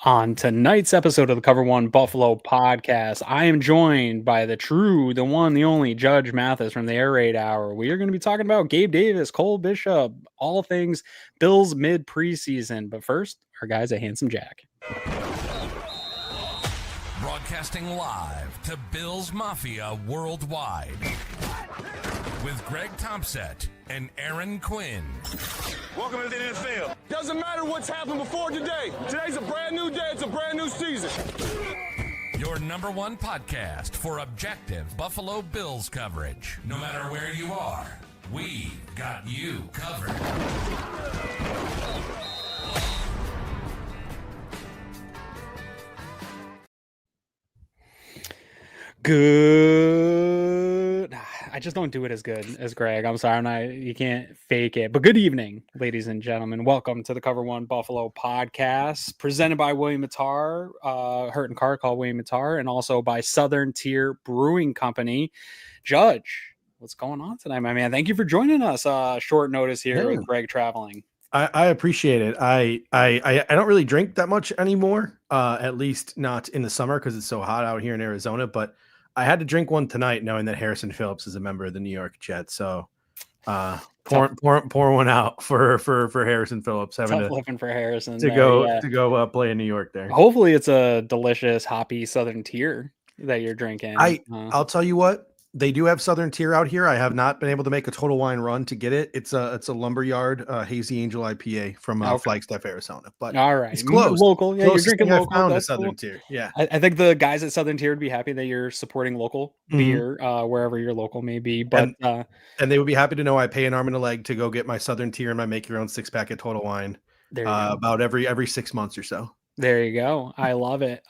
On tonight's episode of the Cover One Buffalo podcast, I am joined by the one, the only Judge Mathis from the Air Raid Hour. We are going to be talking about Gabe Davis, Cole Bishop, all things Bills mid-preseason. But first, our guys at Handsome Jack. Broadcasting live to Bills Mafia Worldwide with Greg Thompson and Aaron Quinn. Welcome to the NFL. Doesn't matter what's happened before today. Today's a brand new day. It's a brand new season. Your number one podcast for objective Buffalo Bills coverage. No matter where you are, we got you covered. Good. I just don't do it as good as Greg. I'm sorry. You can't fake it. But good evening, ladies and gentlemen. Welcome to the Cover One Buffalo podcast, presented by William Mattar, Hurt and Car called William Mattar, and also by Southern Tier Brewing Company. Judge, what's going on tonight, my man? Thank you for joining us. Short notice here with Greg traveling. I appreciate it. I don't really drink that much anymore, at least not in the summer because it's so hot out here in Arizona. But I had to drink one tonight, knowing that Harrison Phillips is a member of the New York Jets. So pour one out for Harrison Phillips. Tough looking for Harrison to go play in New York there. Hopefully, it's a delicious hoppy Southern Tier that you're drinking. I'll tell you what. They do have Southern Tier out here. I have not been able to make a Total Wine run to get it. It's a Lumberyard Hazy Angel IPA from Flagstaff, Arizona. But all right, it's close. Local. Yeah, you're drinking local. Found That's a Southern cool. Tier. Yeah, I think the guys at Southern Tier would be happy that you're supporting local beer wherever your local may be. But and they would be happy to know I pay an arm and a leg to go get my Southern Tier and my make your own 6-pack at Total Wine. About every 6 months or so. There you go. I love it.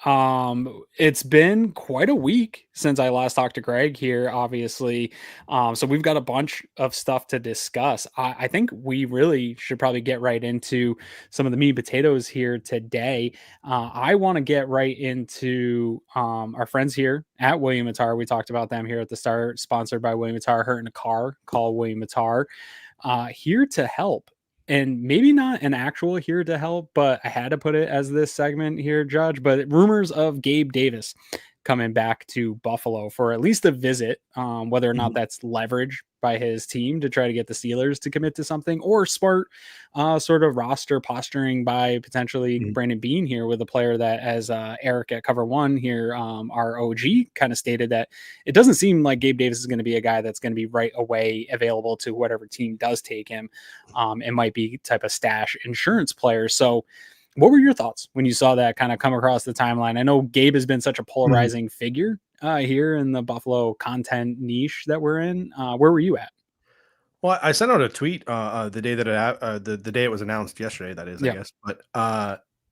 It's been quite a week since I last talked to Greg here, obviously. So we've got a bunch of stuff to discuss. I think we really should probably get right into some of the meat and potatoes here today. I want to get right into our friends here at William Mattar. We talked about them here at the start, sponsored by William Mattar, Hurt in a Car, called William Mattar, here to help. And maybe not an actual here to help, but I had to put it as this segment here, Judge. But rumors of Gabe Davis coming back to Buffalo for at least a visit, whether or not that's leverage by his team to try to get the Steelers to commit to something, or smart sort of roster posturing by potentially Brandon Beane here with a player that, as Eric at Cover One here, our OG, kind of stated that it doesn't seem like Gabe Davis is going to be a guy that's going to be right away available to whatever team does take him. It might be type of stash insurance player. So what were your thoughts when you saw that kind of come across the timeline? I know Gabe has been such a polarizing figure here in the Buffalo content niche that we're in. Where were you at? Well, I sent out a tweet the day that the day it was announced yesterday. That is, I guess. But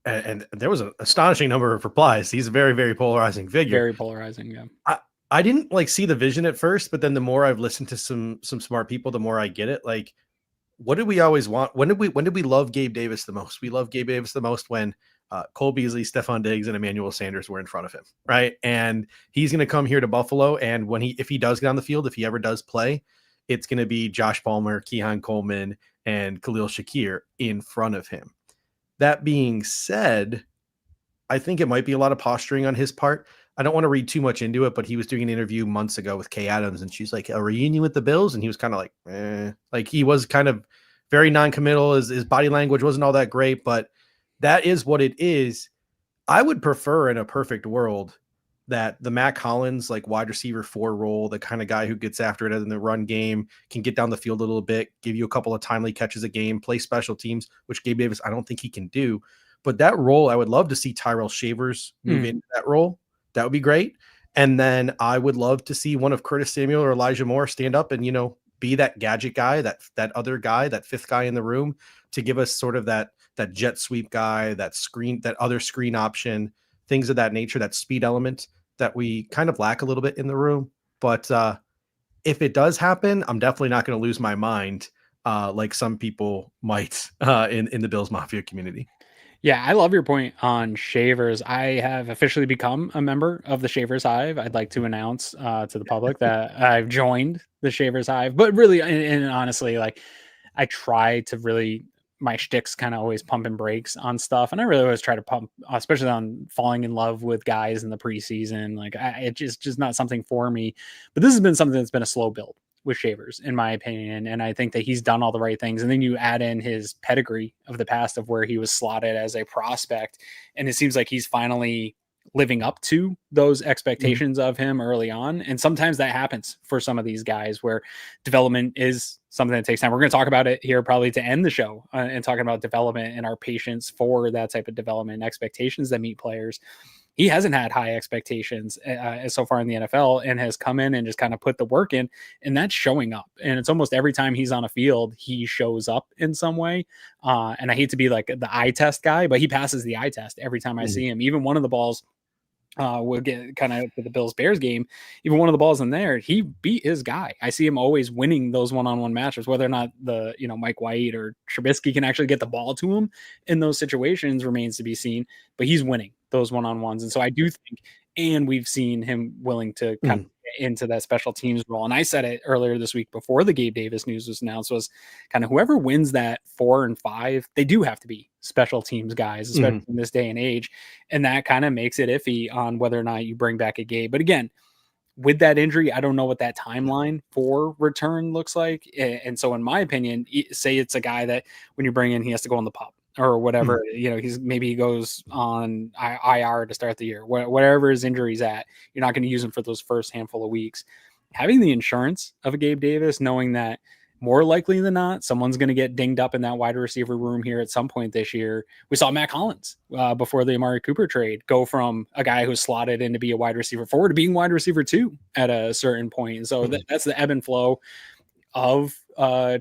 and there was an astonishing number of replies. He's a very, very polarizing figure. Very polarizing. Yeah. I didn't see the vision at first, but then the more I've listened to some smart people, the more I get it. Like, what did we always want? When did we love Gabe Davis the most? We love Gabe Davis the most when Cole Beasley, Stephon Diggs, and Emmanuel Sanders were in front of him, right? And he's going to come here to Buffalo, and if he does get on the field, if he ever does play, it's going to be Josh Palmer, Keon Coleman, and Khalil Shakir in front of him. That being said, I think it might be a lot of posturing on his part. I don't want to read too much into it, but he was doing an interview months ago with Kay Adams, and she's like, a reunion with the Bills? And he was kind of like, like he was kind of very non-committal. His body language wasn't all that great, but that is what it is. I would prefer in a perfect world that the Matt Collins, like wide receiver 4 role, the kind of guy who gets after it in the run game, can get down the field a little bit, give you a couple of timely catches a game, play special teams, which Gabe Davis, I don't think he can do. But that role, I would love to see Tyrell Shavers move into that role. That would be great. And then I would love to see one of Curtis Samuel or Elijah Moore stand up and, be that gadget guy, that other guy, that fifth guy in the room to give us sort of that jet sweep guy, that other screen option, things of that nature, that speed element that we kind of lack a little bit in the room. But if it does happen, I'm definitely not going to lose my mind like some people might in the Bills Mafia community. Yeah, I love your point on Shavers. I have officially become a member of the Shavers Hive. I'd like to announce to the public that I've joined the Shavers Hive. But really, and honestly, like I try to really my shtick's kind of always pumping brakes on stuff, and I really always try to pump, especially on falling in love with guys in the preseason. Like it's just not something for me. But this has been something that's been a slow build with Shavers, in my opinion, and I think that he's done all the right things. And then you add in his pedigree of the past of where he was slotted as a prospect, and it seems like he's finally living up to those expectations of him early on. And sometimes that happens for some of these guys where development is something that takes time. We're going to talk about it here probably to end the show and talking about development and our patience for that type of development and expectations that meet players. He hasn't had high expectations so far in the NFL and has come in and just kind of put the work in, and that's showing up. And it's almost every time he's on a field, he shows up in some way. And I hate to be like the eye test guy, but he passes the eye test every time I see him. Even one of the balls, we'll get kind of to the Bills-Bears game. Even one of the balls in there, he beat his guy. I see him always winning those one-on-one matches, whether or not the, Mike White or Trubisky can actually get the ball to him in those situations remains to be seen, but he's winning those one-on-ones. And so I do think, and we've seen him willing to kind of get into that special teams role. And I said it earlier this week before the Gabe Davis news was announced, was kind of whoever wins that 4 and 5, they do have to be special teams guys, especially in this day and age. And that kind of makes it iffy on whether or not you bring back a Gabe. But again, with that injury, I don't know what that timeline for return looks like. And so in my opinion, say it's a guy that when you bring in, he has to go on the pup or whatever, he goes on IR to start the year, whatever his injury's at, you're not going to use him for those first handful of weeks. Having the insurance of a Gabe Davis, knowing that more likely than not, someone's going to get dinged up in that wide receiver room here at some point this year. We saw Matt Collins before the Amari Cooper trade go from a guy who's slotted in to be a wide receiver 4 to being wide receiver 2 at a certain point. And so that's the ebb and flow of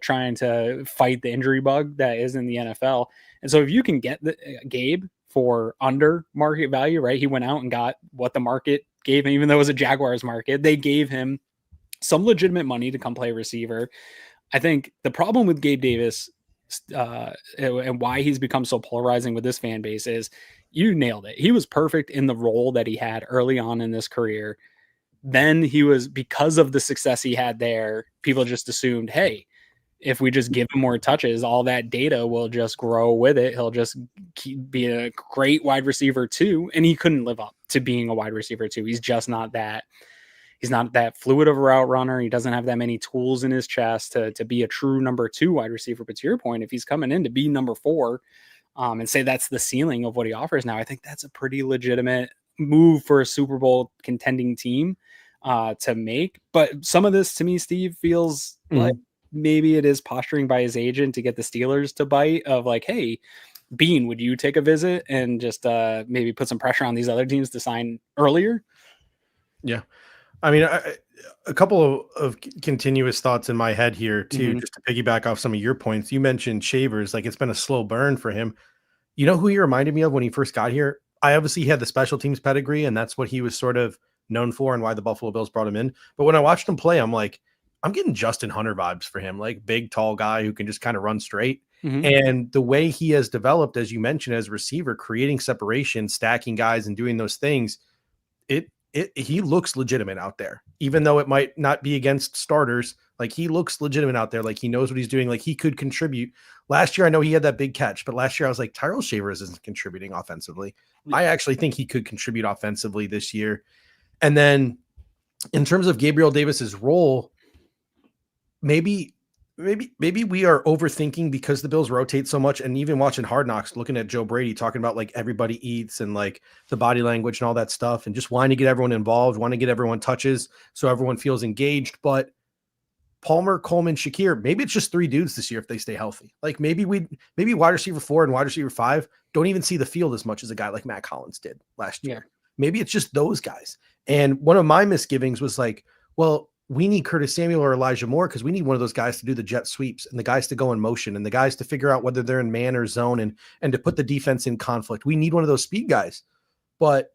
trying to fight the injury bug that is in the NFL. And so if you can get the Gabe for under market value, right? He went out and got what the market gave him, even though it was a Jaguars market. They gave him some legitimate money to come play receiver. I think the problem with Gabe Davis and why he's become so polarizing with this fan base is you nailed it. He was perfect in the role that he had early on in this career. Then he was, because of the success he had there, people just assumed, hey, if we just give him more touches, all that data will just grow with it. He'll just be a great wide receiver 2. And he couldn't live up to being a wide receiver 2. He's just not that. He's not that fluid of a route runner. He doesn't have that many tools in his chest to be a true number 2 wide receiver. But to your point, if he's coming in to be number 4 and say that's the ceiling of what he offers now, I think that's a pretty legitimate move for a Super Bowl contending team to make. But some of this to me, Steve, feels like maybe it is posturing by his agent to get the Steelers to bite of like, hey, Bean, would you take a visit and just maybe put some pressure on these other teams to sign earlier? Yeah. I mean, a couple of continuous thoughts in my head here too, just to piggyback off some of your points. You mentioned Shavers, like it's been a slow burn for him. You know who he reminded me of when he first got here? I obviously had the special teams pedigree, and that's what he was sort of known for and why the Buffalo Bills brought him in. But when I watched him play, I'm like, I'm getting Justin Hunter vibes for him, like big, tall guy who can just kind of run straight. And the way he has developed, as you mentioned, as a receiver, creating separation, stacking guys and doing those things, he looks legitimate out there, even though it might not be against starters. Like he looks legitimate out there. Like he knows what he's doing. Like he could contribute. Last year, I know he had that big catch, but last year I was like, Tyrell Shavers isn't contributing offensively. I actually think he could contribute offensively this year. And then in terms of Gabriel Davis's role, maybe we are overthinking because the Bills rotate so much. And even watching Hard Knocks, looking at Joe Brady talking about like everybody eats and like the body language and all that stuff, and just wanting to get everyone involved, wanting to get everyone touches so everyone feels engaged. But Palmer, Coleman, Shakir, maybe it's just 3 dudes this year if they stay healthy. Like maybe wide receiver 4 and wide receiver 5 don't even see the field as much as a guy like Matt Collins did last year. Maybe it's just those guys. And one of my misgivings was like, well, we need Curtis Samuel or Elijah Moore because we need one of those guys to do the jet sweeps and the guys to go in motion and the guys to figure out whether they're in man or zone and to put the defense in conflict. We need one of those speed guys. But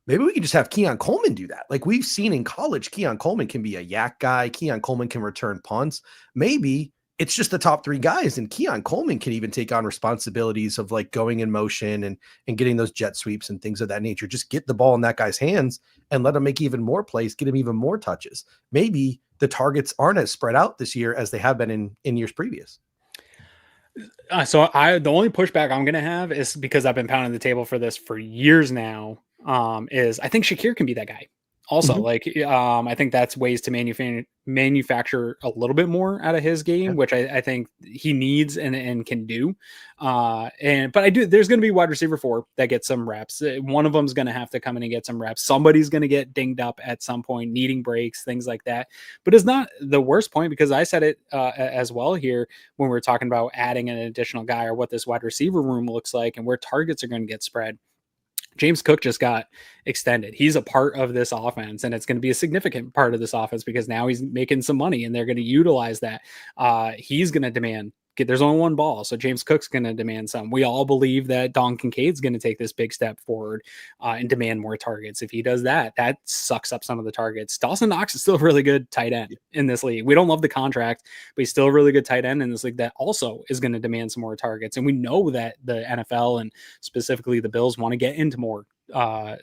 maybe we can just have Keon Coleman do that. Like we've seen in college, Keon Coleman can be a yak guy. Keon Coleman can return punts. Maybe it's just the top 3 guys, and Keon Coleman can even take on responsibilities of like going in motion and getting those jet sweeps and things of that nature. Just get the ball in that guy's hands and let him make even more plays, get him even more touches. Maybe the targets aren't as spread out this year as they have been in years previous. So the only pushback I'm going to have is because I've been pounding the table for this for years now. Is I think Shakir can be that guy. Also, Mhm. I think that's ways to manufacture a little bit more out of his Yeah. game, which I think he needs and can do. But there's going to be wide receiver 4 that gets some reps. One of them is going to have to come in and get some reps. Somebody's going to get dinged up at some point, needing breaks, things like that. But it's not the worst point, because I said it as well here when we're talking about adding an additional guy, or what this wide receiver room looks like and where targets are going to get spread. James Cook just got extended. He's a part of this offense, and it's going to be a significant part of this offense because now he's making some money and they're going to utilize that. He's going to demand. There's only one ball, so James Cook's going to demand some. We all believe that Don Kincaid's going to take this big step forward and demand more targets. If he does that, that sucks up some of the targets. Dawson Knox is still a really good tight end in this league. We don't love the contract, but he's still a really good tight end in this league that also is going to demand some more targets. And we know that the NFL and specifically the Bills want to get into more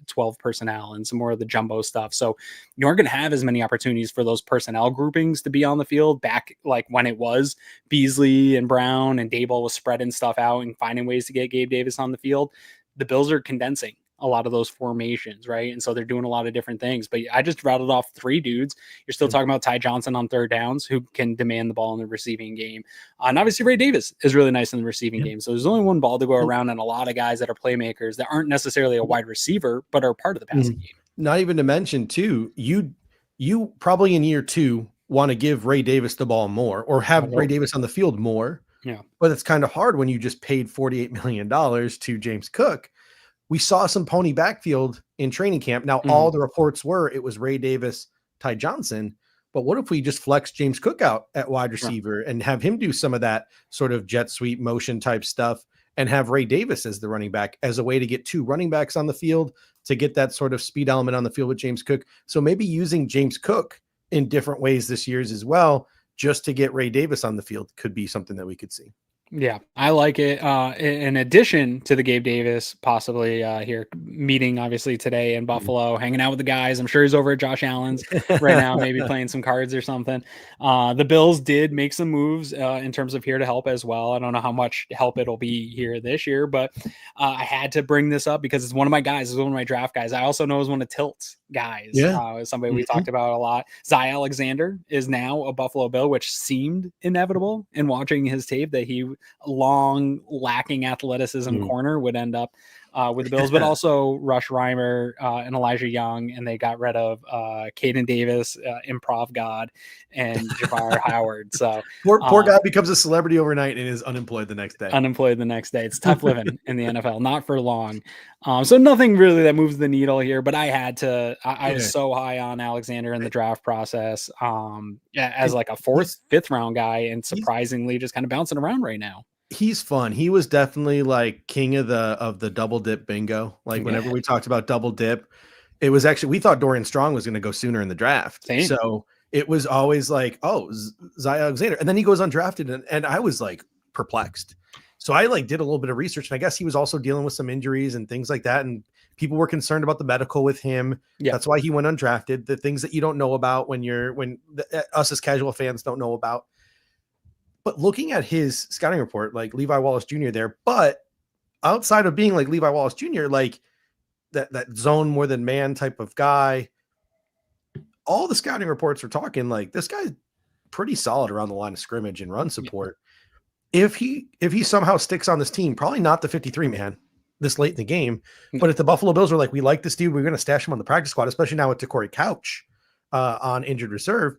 12 personnel and some more of the jumbo stuff. So you aren't going to have as many opportunities for those personnel groupings to be on the field back like when it was Beasley and Brown and Daboll was spreading stuff out and finding ways to get Gabe Davis on the field. The Bills are condensing a lot of those formations, right? And so they're doing a lot of different things. But I just rattled off 3 dudes. You're still talking about Ty Johnson on third downs, who can demand the ball in the receiving game. And obviously Ray Davis is really nice in the receiving game. So there's only one ball to go around, and a lot of guys that are playmakers that aren't necessarily a wide receiver, but are part of the passing game. Not even to mention too, you probably in year 2 want to give Ray Davis the ball more, or have Ray Davis on the field more. Yeah. But it's kind of hard when you just paid $48 million to James Cook. We saw some pony backfield in training camp. Now, all the reports were it was Ray Davis, Ty Johnson. But what if we just flex James Cook out at wide receiver and have him do some of that sort of jet sweep motion type stuff, and have Ray Davis as the running back, as a way to get 2 running backs on the field, to get that sort of speed element on the field with James Cook. So maybe using James Cook in different ways this year as well, just to get Ray Davis on the field, could be something that we could see. Yeah, I like it. In addition to the Gabe Davis possibly here meeting obviously today in Buffalo, hanging out with the guys. I'm sure he's over at Josh Allen's right now, maybe playing some cards or something. The Bills did make some moves in terms of here to help as well. I don't know how much help it'll be here this year, but I had to bring this up because it's one of my guys. It's one of my draft guys. I also know is one of Tilt's guys. Somebody we talked about a lot. Zy Alexander is now a Buffalo Bill, which seemed inevitable in watching his tape, that he long lacking athleticism corner would end up with the Bills, but also Rush Reimer and Elijah Young, and they got rid of Caden Davis, improv god, and Jabbar Howard. So poor guy becomes a celebrity overnight and is unemployed the next day. It's tough living in the NFL, not for long. So nothing really that moves the needle here, but I had to. I was so high on Alexander in the draft process, as like a 4th, 5th round guy, and surprisingly just kind of bouncing around right now. He's fun. He was definitely like king of the double dip bingo. Like whenever we talked about double dip, it was actually, we thought Dorian Strong was going to go sooner in the draft. Same. So it was always like, oh, Zy Alexander. And then he goes undrafted, and I was like perplexed. So I like did a little bit of research, and I guess he was also dealing with some injuries and things like that. And people were concerned about the medical with him. Yeah. That's why he went undrafted. The things that you don't know about us as casual fans don't know about. But looking at his scouting report, like Levi Wallace Jr. there, but outside of being like Levi Wallace Jr., like that zone more than man type of guy, all the scouting reports are talking like this guy's pretty solid around the line of scrimmage and run support. Yeah. If he somehow sticks on this team, probably not the 53 man this late in the game, but if the Buffalo Bills are like, we like this dude, we're going to stash him on the practice squad, especially now with Corey Couch on injured reserve,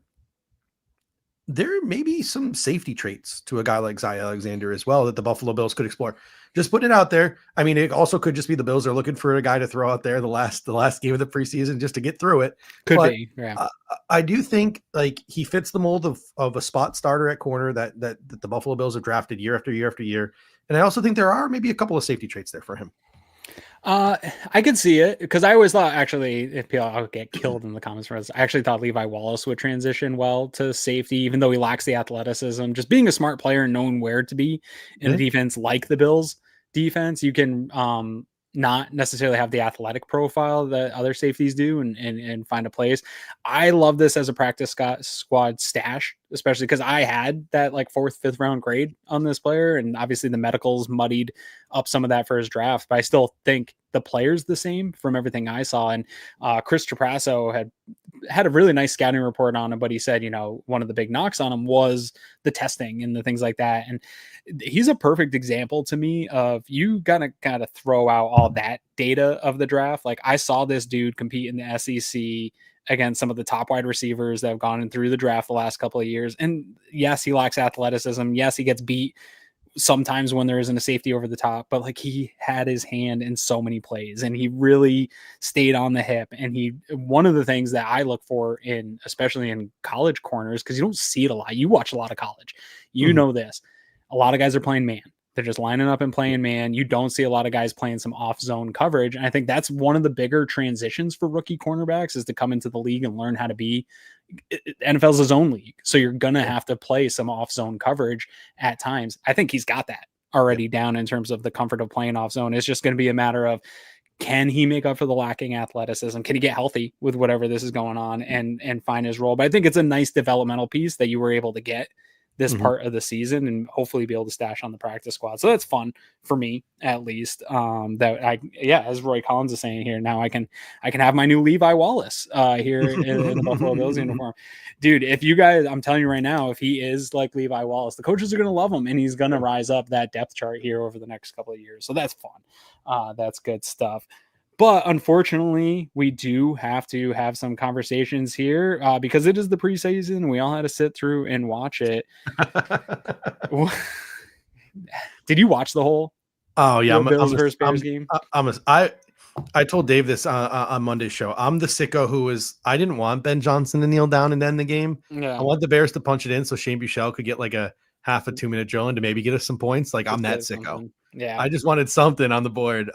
there may be some safety traits to a guy like Zy Alexander as well that the Buffalo Bills could explore. Just putting it out there. I mean, it also could just be the Bills are looking for a guy to throw out there the last game of the preseason just to get through it. Could be. Yeah. I do think like he fits the mold of a spot starter at corner that the Buffalo Bills have drafted year after year after year. And I also think there are maybe a couple of safety traits there for him. I can see it because I always thought actually if people I'll get killed in the comments for us, I actually thought Levi Wallace would transition well to safety, even though he lacks the athleticism. Just being a smart player and knowing where to be in a defense like the Bills defense, you can not necessarily have the athletic profile that other safeties do and find a place. I love this as a practice squad stash especially because I had that like 4th, 5th round grade on this player. And obviously the medicals muddied up some of that for his draft, but I still think the player's the same from everything I saw. And Chris Trapasso had a really nice scouting report on him, but he said, one of the big knocks on him was the testing and the things like that. And he's a perfect example to me of you gotta kind of throw out all that data of the draft. Like I saw this dude compete in the SEC against some of the top wide receivers that have gone in through the draft the last couple of years. And yes, he lacks athleticism. Yes, he gets beat sometimes when there isn't a safety over the top, but like he had his hand in so many plays and he really stayed on the hip. And one of the things that I look for in, especially in college corners, because you don't see it a lot. You watch a lot of college, know this, a lot of guys are playing man. They're just lining up and playing man. You don't see a lot of guys playing some off zone coverage. And I think that's one of the bigger transitions for rookie cornerbacks is to come into the league and learn how to be. NFL's his own league. So you're going to have to play some off zone coverage at times. I think he's got that already down in terms of the comfort of playing off zone. It's just going to be a matter of, can he make up for the lacking athleticism? Can he get healthy with whatever this is going on and find his role? But I think it's a nice developmental piece that you were able to get this part of the season and hopefully be able to stash on the practice squad. So that's fun for me, at least. As Roy Collins is saying here, now I can have my new Levi Wallace here in the Buffalo Bills uniform. Dude, if you guys, I'm telling you right now, if he is like Levi Wallace, the coaches are going to love him and he's going to rise up that depth chart here over the next couple of years. So that's fun. That's good stuff. But unfortunately, we do have to have some conversations here because it is the preseason. We all had to sit through and watch it. Did you watch the whole? Oh yeah, Bills versus Bears game. I told Dave this on Monday's show. I'm the sicko I didn't want Ben Johnson to kneel down and end the game. Yeah. I want the Bears to punch it in so Shane Buechele could get like a half a 2-minute drill and to maybe get us some points. Like I'm that sicko. Something. Yeah, I just wanted something on the board.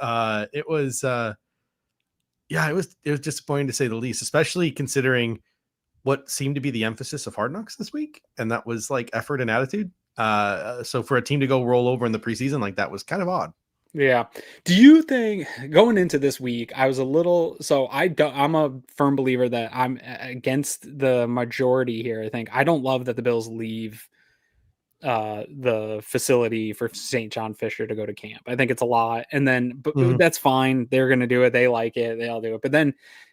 It was disappointing to say the least, especially considering what seemed to be the emphasis of Hard Knocks this week, and that was like effort and attitude. So for a team to go roll over in the preseason, like that was kind of odd. Yeah. Do you think going into this week, I was I'm a firm believer that I'm against the majority here. I think I don't love that the Bills leave the facility for St. John Fisher to go to camp. I think it's a lot. And then, but that's fine. They're going to do it. They like it. They all do it. But then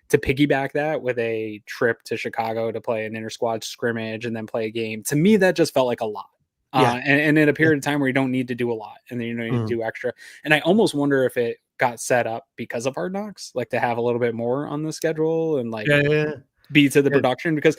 to piggyback that with a trip to Chicago to play an inter-squad scrimmage and then play a game, to me, that just felt like a lot. And in a period of time where you don't need to do a lot and then you need to do extra. And I almost wonder if it got set up because of Hard Knocks, like to have a little bit more on the schedule and like be to the production, because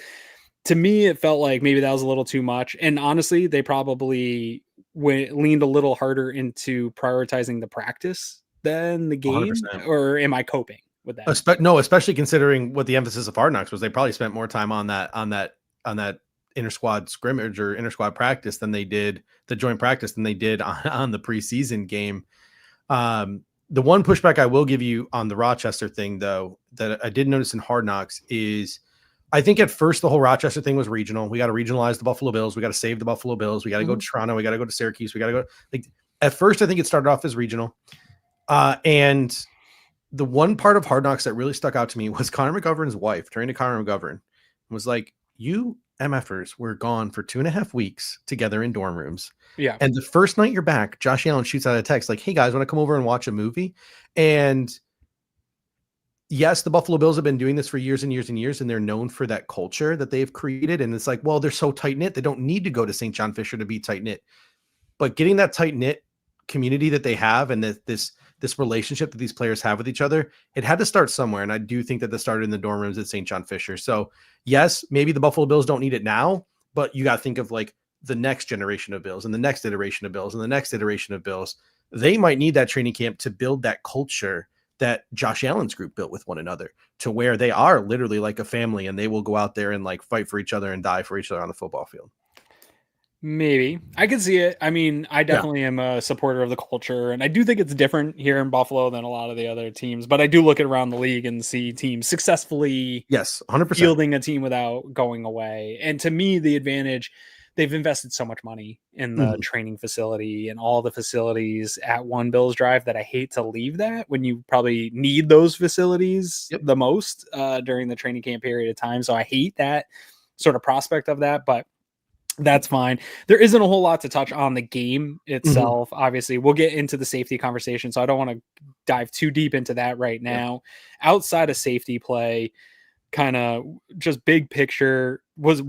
to me, it felt like maybe that was a little too much. And honestly, they probably leaned a little harder into prioritizing the practice than the game. 100%. Or am I coping with that? Especially considering what the emphasis of Hard Knocks was. They probably spent more time on that inter-squad scrimmage or inter-squad practice than they did the joint practice than they did on the preseason game. The one pushback I will give you on the Rochester thing, though, that I did notice in Hard Knocks is I think at first the whole Rochester thing was regional. We got to regionalize the Buffalo Bills. We got to save the Buffalo Bills. We got to go to Toronto. We got to go to Syracuse. We got to go. Like at first, I think it started off as regional. And the one part of Hard Knocks that really stuck out to me was Connor McGovern's wife, turning to Connor McGovern, was like, "You MFers were gone for 2.5 weeks together in dorm rooms. Yeah. And the first night you're back, Josh Allen shoots out a text like, 'Hey guys, want to come over and watch a movie?'" And yes, the Buffalo Bills have been doing this for years and years and years, and they're known for that culture that they've created. And it's like, well, they're so tight knit. They don't need to go to St. John Fisher to be tight knit, but getting that tight knit community that they have and this relationship that these players have with each other, it had to start somewhere. And I do think that this started in the dorm rooms at St. John Fisher. So yes, maybe the Buffalo Bills don't need it now, but you got to think of like the next generation of Bills and the next iteration of Bills and the next iteration of Bills. They might need that training camp to build that culture that Josh Allen's group built with one another, to where they are literally like a family and they will go out there and like fight for each other and die for each other on the football field. Maybe I could see it. I mean, I definitely am a supporter of the culture, and I do think it's different here in Buffalo than a lot of the other teams, but I do look around the league and see teams successfully 100% fielding a team without going away. And to me, the advantage, they've invested so much money in the training facility and all the facilities at One Bills Drive that I hate to leave that when you probably need those facilities the most during the training camp period of time. So I hate that sort of prospect of that, but That's fine. There isn't a whole lot to touch on the game Mhm. itself. Obviously, we'll get into the safety conversation, so I don't want to dive too deep into that right Yeah. now. Outside of safety play, kind of just big picture, was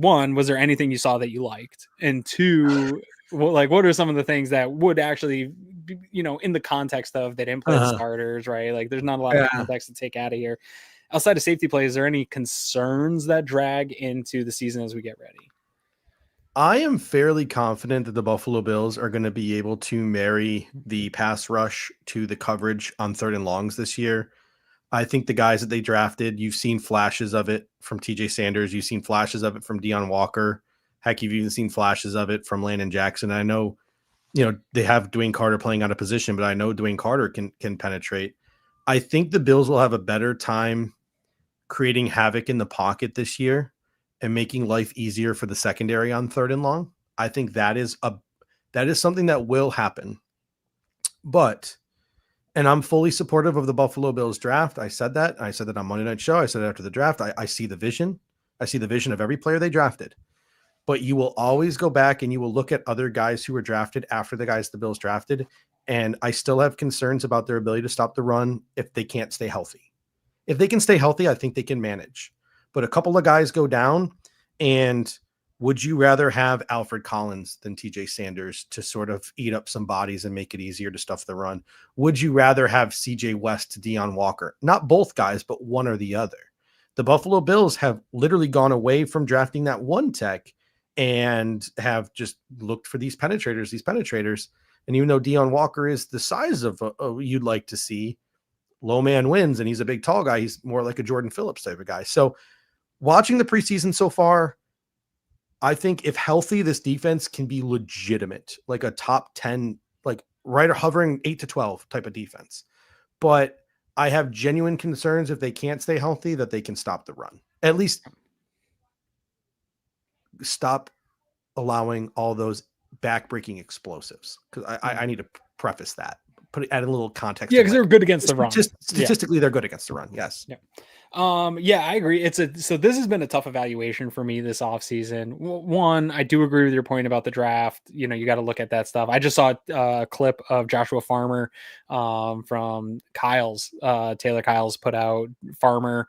there anything you saw that you liked? And two, what are some of the things that would actually be, in the context of they didn't play the Uh-huh. starters, right? Like there's not a lot of Yeah. context to take out of here. Outside of safety play, is there any concerns that drag into the season as we get ready? I am fairly confident that the Buffalo Bills are going to be able to marry the pass rush to the coverage on 3rd and longs this year. I think the guys that they drafted, you've seen flashes of it from TJ Sanders. You've seen flashes of it from Deion Walker. Heck, you've even seen flashes of it from Landon Jackson. I know, they have Dwayne Carter playing out of position, but I know Dwayne Carter can penetrate. I think the Bills will have a better time creating havoc in the pocket this year and making life easier for the secondary on 3rd and long. I think that is something that will happen. But and I'm fully supportive of the Buffalo Bills draft. I said that. I said that on Monday Night Show. I said it after the draft. I see the vision. I see the vision of every player they drafted. But you will always go back and you will look at other guys who were drafted after the guys the Bills drafted. And I still have concerns about their ability to stop the run if they can't stay healthy. If they can stay healthy, I think they can manage. But a couple of guys go down, and would you rather have Alfred Collins than TJ Sanders to sort of eat up some bodies and make it easier to stuff the run? Would you rather have CJ West to Deion Walker? Not both guys, but one or the other. The Buffalo Bills have literally gone away from drafting that one tech and have just looked for these penetrators. And even though Deion Walker is the size of you'd like to see, low man wins, and he's a big, tall guy. He's more like a Jordan Phillips type of guy. So watching the preseason so far, I think if healthy, this defense can be legitimate, like a top 10, like right hovering 8 to 12 type of defense. But I have genuine concerns if they can't stay healthy that they can stop the run. At least stop allowing all those back-breaking explosives. Because I need to preface that. Add a little context. Yeah, because they're good against the run. Statistically, they're good against the run. Yes. Yeah. Yeah, I agree. So this has been a tough evaluation for me this offseason. One, I do agree with your point about the draft. You got to look at that stuff. I just saw a clip of Joshua Farmer from Taylor Kyle's put out Farmer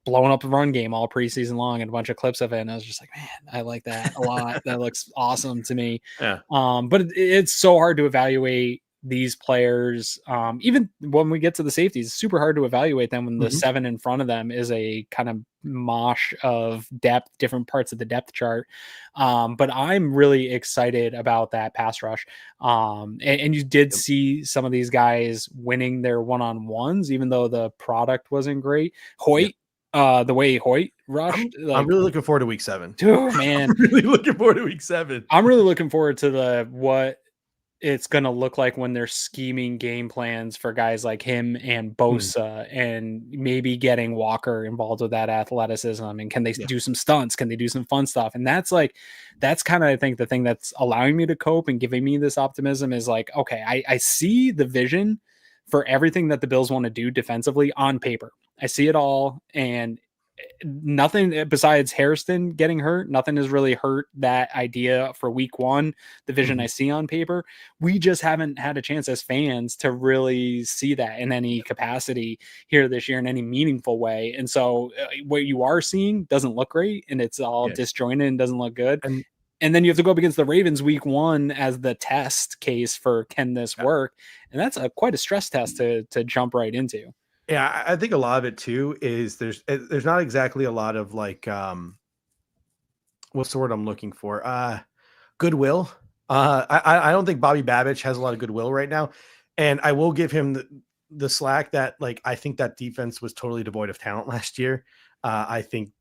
blowing up the run game all preseason long and a bunch of clips of it. And I was just like, man, I like that a lot. That looks awesome to me. Yeah. But it's so hard to evaluate these players. Even when we get to the safeties, it's super hard to evaluate them when the 7 in front of them is a kind of mosh of depth, different parts of the depth chart. But I'm really excited about that pass rush. And you did see some of these guys winning their one-on-ones, even though the product wasn't great. Hoyt, the way Hoyt rushed. I'm really looking forward to week 7. Dude, man. I'm really looking forward to week 7. I'm really looking forward to what it's going to look like when they're scheming game plans for guys like him and Bosa and maybe getting Walker involved with that athleticism. And can they do some stunts? Can they do some fun stuff? And that's kind of, I think, the thing that's allowing me to cope and giving me this optimism is like, okay, I see the vision for everything that the Bills want to do defensively on paper. I see it all, and nothing besides Hairston getting hurt. Nothing has really hurt that idea for week 1, the vision I see on paper. We just haven't had a chance as fans to really see that in any capacity here this year in any meaningful way. And so what you are seeing doesn't look great, and it's all disjointed and doesn't look good. And then you have to go up against the Ravens week 1 as the test case for can this work? And that's quite a stress test to jump right into. Yeah, I think a lot of it too is there's not exactly a lot of like what's the word I'm looking for? Goodwill. I don't think Bobby Babich has a lot of goodwill right now, and I will give him the slack that like I think that defense was totally devoid of talent last year. I think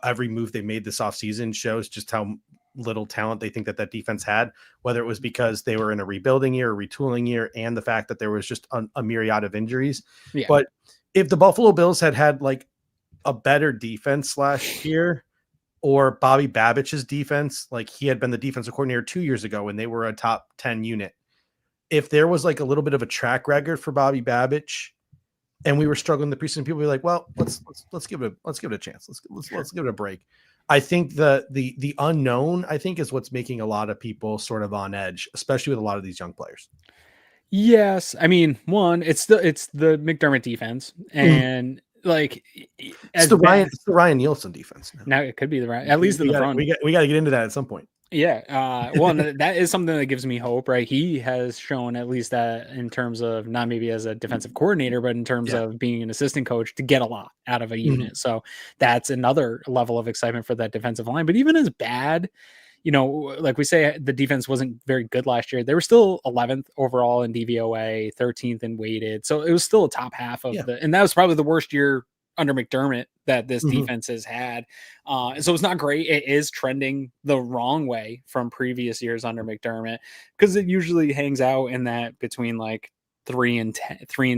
every move they made this offseason shows just how little talent they think that defense had, whether it was because they were in a rebuilding year, a retooling year, and the fact that there was just a myriad of injuries. Yeah. But if the Buffalo Bills had like a better defense last year, or Bobby Babich's defense, like he had been the defensive coordinator 2 years ago when they were a top 10 unit. If there was like a little bit of a track record for Bobby Babich and we were struggling the preseason, people would be like, well, let's give it a chance. Let's give it a break. I think the unknown, I think, is what's making a lot of people sort of on edge, especially with a lot of these young players. Yes, I mean, one, it's the McDermott defense, Mhm. and like It's as the Ryan bad it's the Ryan Nielsen defense now. now, it could be the right, at least in We the got front. we got to get into that at some point. Yeah, well, and that is something that gives me hope, right? He has shown at least that in terms of not maybe as a defensive coordinator, but in terms Yeah. of being an assistant coach to get a lot out of a Mhm. unit. So that's another level of excitement for that defensive line. But even as bad, like we say, the defense wasn't very good last year. They were still 11th overall in DVOA, 13th in weighted. So it was still a top half of Yeah. and that was probably the worst year under McDermott that this Mhm. defense has had. So it's not great. It is trending the wrong way from previous years under McDermott because it usually hangs out in that between like 3 and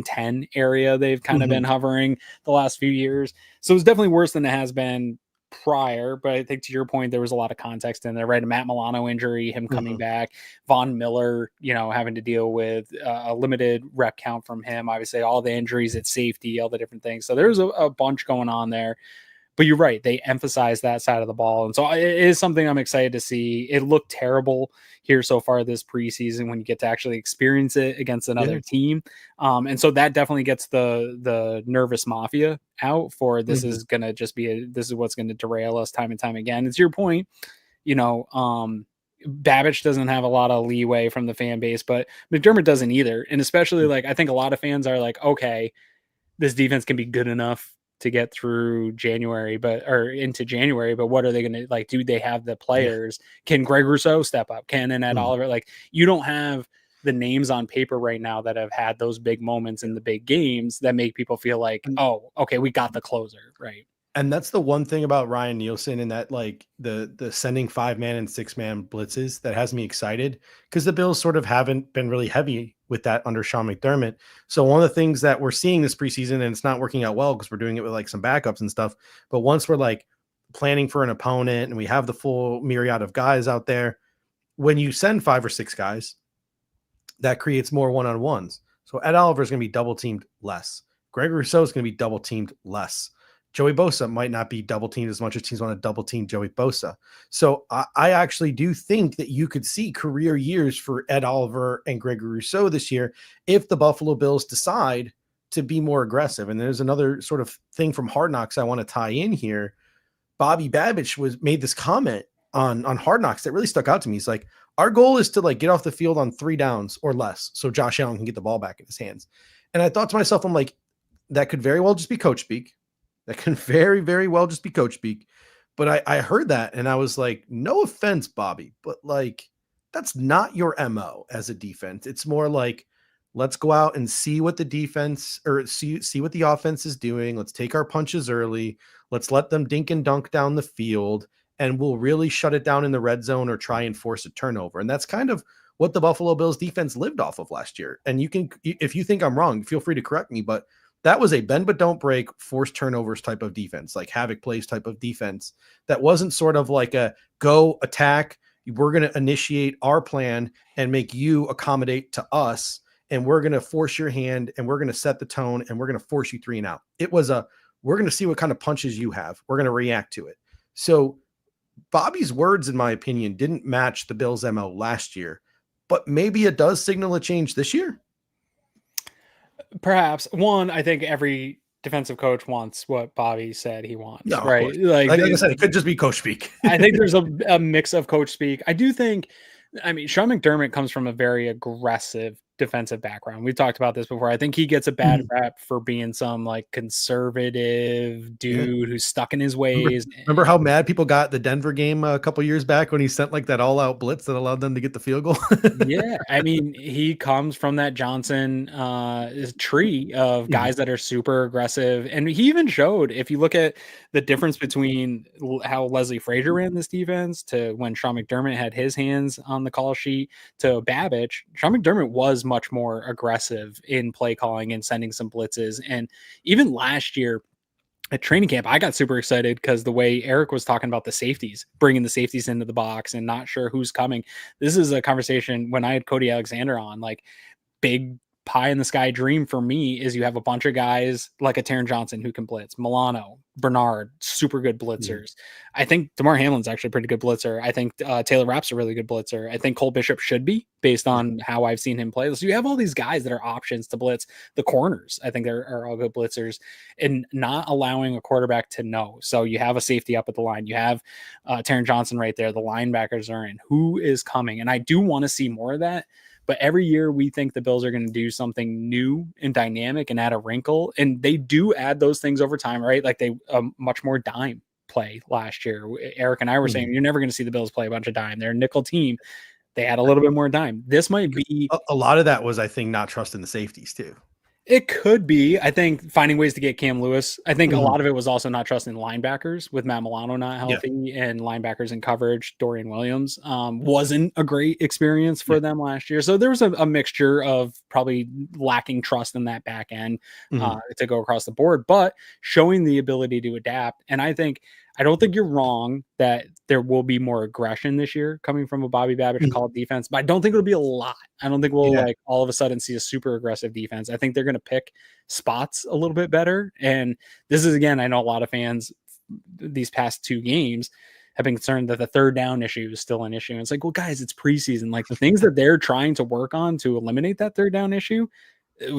10 area. They've kind of been Mhm. hovering the last few years. So it's definitely worse than it has been prior, but I think to your point, there was a lot of context in there, right? A Matt Milano injury, him coming Mhm. back, Von Miller, having to deal with a limited rep count from him, obviously all the injuries at safety, all the different things. So there's a bunch going on there. But you're right. They emphasize that side of the ball. And so it is something I'm excited to see. It looked terrible here so far this preseason when you get to actually experience it against Yeah. another team. And so that definitely gets the nervous mafia out for this Mhm. is going to just be this is what's going to derail us time and time again. It's your point, you know, Babbage doesn't have a lot of leeway from the fan base, but McDermott doesn't either. And especially like, I think a lot of fans are like, okay, this defense can be good enough to get through January, or into January, but what are they going to like? Do they have the Yeah. players? Can Greg Rousseau step up? Can Ed Mhm. Oliver? Like, you don't have the names on paper right now that have had those big moments in the big games that make people feel like, And oh, okay, we got the closer, right? and that's the one thing about Ryan Nielsen and that like the sending 5-man and 6-man blitzes that has me excited because the Bills sort of haven't been really heavy with that under Sean McDermott. So one of the things that we're seeing this preseason, and it's not working out well because we're doing it with like some backups and stuff. But once we're like planning for an opponent and we have the full myriad of guys out there, when you send 5 or 6 guys, that creates more one-on-ones. So Ed Oliver is going to be double teamed less. Greg Rousseau is going to be double teamed less. Joey Bosa might not be double teamed as much as teams want to double team Joey Bosa. So I actually do think that you could see career years for Ed Oliver and Greg Rousseau this year if the Buffalo Bills decide to be more aggressive. And there's another sort of thing from Hard Knocks I want to tie in here. Bobby Babbage made this comment on Hard Knocks that really stuck out to me. He's like, our goal is to like get off the field on 3 downs or less so Josh Allen can get the ball back in his hands. And I thought to myself, I'm like, that could very well just be coach speak. That can very, very well just be coach speak. But I heard that and I was like, no offense, Bobby, but like, that's not your MO as a defense. It's more like, let's go out and see what the defense or see what the offense is doing. Let's take our punches early. Let's let them dink and dunk down the field, and we'll really shut it down in the red zone or try and force a turnover. And that's kind of what the Buffalo Bills defense lived off of last year. And you can, if you think I'm wrong, feel free to correct me, but that was a bend but don't break, force turnovers type of defense, like havoc plays type of defense. That wasn't sort of like a go attack. We're going to initiate our plan and make you accommodate to us. And we're going to force your hand and we're going to set the tone and we're going to force you 3 and out. It was we're going to see what kind of punches you have. We're going to react to it. So Bobby's words, in my opinion, didn't match the Bills' MO last year, but maybe it does signal a change this year. Perhaps one, I think every defensive coach wants what Bobby said he wants, Yeah, of right? course. Like, Like I said, it could just be coach speak. I think there's a mix of coach speak. I do think, I mean, Sean McDermott comes from a very aggressive defensive background. We've talked about this before. I think he gets a bad Mhm. rep for being some like conservative Yeah. dude who's stuck in his Remember, ways. remember how mad people got the Denver game a couple years back when he sent like that all-out blitz that allowed them to get the field goal? Yeah, I mean, he comes from that Johnson tree of Mhm. guys that are super aggressive, and he even showed. If you look at the difference between how Leslie Frazier ran this defense to when Sean McDermott had his hands on the call sheet to Babbage, Sean McDermott was much more aggressive in play calling and sending some blitzes, and even last year at training camp, I got super excited because the way Eric was talking about the safeties, bringing the safeties into the box and not sure who's coming. This is a conversation when I had Cody Alexander on, like big pie in the sky dream for me is you have a bunch of guys like a Taron Johnson who can blitz, Milano, Bernard, super good blitzers. I think DeMar Hamlin's actually a pretty good blitzer. I think Taylor Rapp's a really good blitzer. I think Cole Bishop should be, based on how I've seen him play. So you have all these guys that are options to blitz. The corners, I think are all good blitzers, and not allowing a quarterback to know. So you have a safety up at the line. You have Taron Johnson right there. The linebackers are in. Who is coming? And I do want to see more of that. But every year we think the Bills are going to do something new and dynamic and add a wrinkle. And they do add those things over time, right? Like they much more dime play last year. Eric and I were saying, you're never going to see the Bills play a bunch of dime. They're a nickel team. They add a little bit more dime. This might be a lot of that was, I think, not trusting the safeties too. It could be. I think finding ways to get Cam Lewis. I think a lot of it was also not trusting linebackers with Matt Milano not healthy and linebackers in coverage. Dorian Williams wasn't a great experience for them last year. So there was a mixture of probably lacking trust in that back end to go across the board, but showing the ability to adapt. And I don't think you're wrong that there will be more aggression this year coming from a Bobby Babbitt called defense, but I don't think it'll be a lot. I don't think we'll like all of a sudden see a super aggressive defense. I think they're going to pick spots a little bit better. And this is, again, I know a lot of fans these past 2 games have been concerned that the third down issue is still an issue. And it's like, well, guys, it's preseason. Like the things that they're trying to work on to eliminate that third down issue,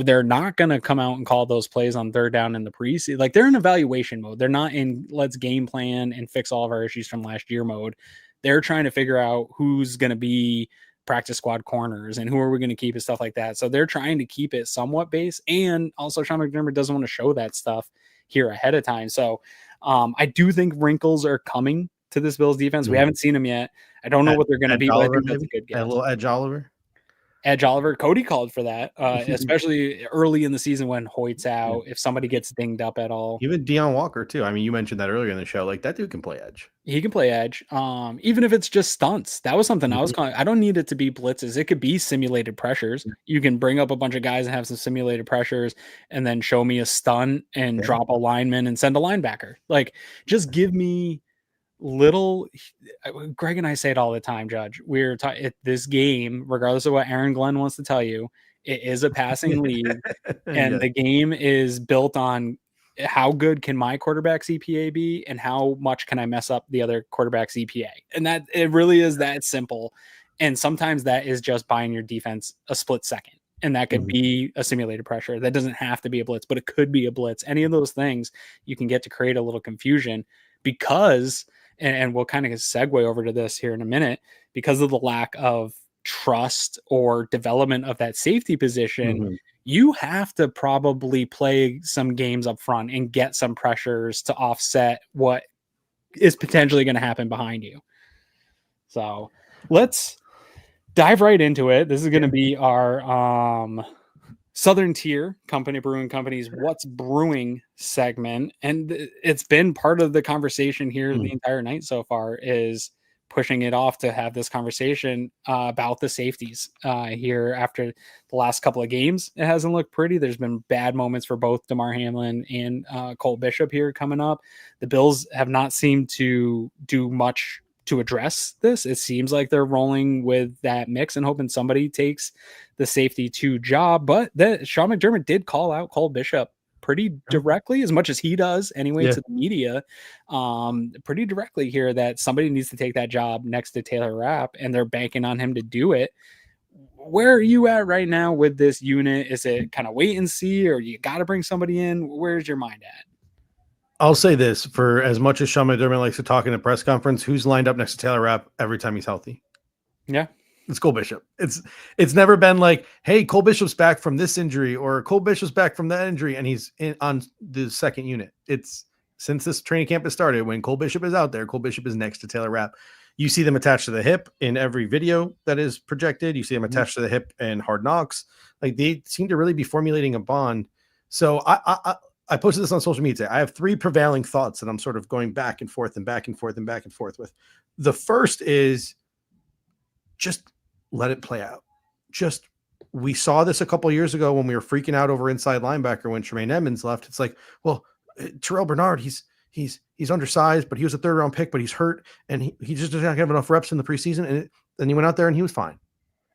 they're not going to come out and call those plays on third down in the preseason. Like they're in evaluation mode. They're not in let's game plan and fix all of our issues from last year mode. They're trying to figure out who's going to be practice squad corners and who are we going to keep and stuff like that. So they're trying to keep it somewhat base. And also Sean McDermott doesn't want to show that stuff here ahead of time. So I do think wrinkles are coming to this Bills defense. We haven't seen them yet. I don't know what they're going to be, but I think that's a good guess. A little Edge Oliver. Edge Oliver, Cody called for that, especially early in the season when Hoyt's out. If somebody gets dinged up at all, even Deion Walker too. I mean, you mentioned that earlier in the show. Like that dude can play edge. He can play edge, even if it's just stunts. That was something I was calling. I don't need it to be blitzes. It could be simulated pressures. You can bring up a bunch of guys and have some simulated pressures, and then show me a stunt and drop a lineman and send a linebacker. Like, just give me little. Greg and I say it all the time, Judge. We're this game, regardless of what Aaron Glenn wants to tell you, it is a passing league, and the game is built on how good can my quarterback's EPA be and how much can I mess up the other quarterback's EPA. And that it really is that simple. And sometimes that is just buying your defense a split second. And that could be a simulated pressure. That doesn't have to be a blitz, but it could be a blitz. Any of those things you can get to create a little confusion because, and we'll kind of segue over to this here in a minute, because of the lack of trust or development of that safety position, you have to probably play some games up front and get some pressures to offset what is potentially going to happen behind you. So let's dive right into it. This is going to be our Southern Tier Company Brewing Company's What's Brewing segment. And it's been part of the conversation here the entire night so far, is pushing it off to have this conversation about the safeties here after the last couple of games. It hasn't looked pretty. There's been bad moments for both DeMar Hamlin and Cole Bishop here coming up. The Bills have not seemed to do much to address this. It seems like they're rolling with that mix and hoping somebody takes the safety 2 job. But Sean McDermott did call out Cole Bishop pretty directly, as much as he does anyway, to the media, pretty directly here, that somebody needs to take that job next to Taylor Rapp, and they're banking on him to do it. Where are you at right now with this unit? Is it kind of wait and see, or you got to bring somebody in? Where's your mind at? I'll say this, for as much as Sean McDermott likes to talk in a press conference, who's lined up next to Taylor Rapp every time he's healthy? Yeah. It's Cole Bishop. It's never been like, hey, Cole Bishop's back from this injury, or Cole Bishop's back from that injury, and he's on the second unit. It's since this training camp has started, when Cole Bishop is out there, Cole Bishop is next to Taylor Rapp. You see them attached to the hip in every video that is projected. You see them attached to the hip in Hard Knocks. Like, they seem to really be formulating a bond. So I posted this on social media today. I have 3 prevailing thoughts that I'm sort of going back and forth and back and forth and back and forth with. The first is just let it play out. We saw this a couple of years ago when we were freaking out over inside linebacker when Tremaine Edmonds left. It's like, well, Terrell Bernard, he's undersized, but he was a 3rd round pick, but he's hurt, and he just doesn't have enough reps in the preseason. And then he went out there and he was fine,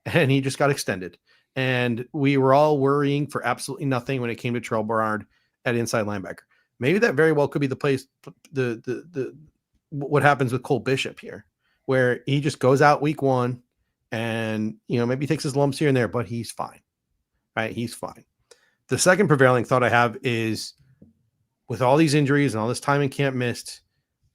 and he just got extended. And we were all worrying for absolutely nothing when it came to Terrell Bernard at inside linebacker. Maybe that very well could be the place, what happens with Cole Bishop here, where he just goes out week one and, maybe takes his lumps here and there, but he's fine, right? He's fine. The second prevailing thought I have is, with all these injuries and all this time in camp missed,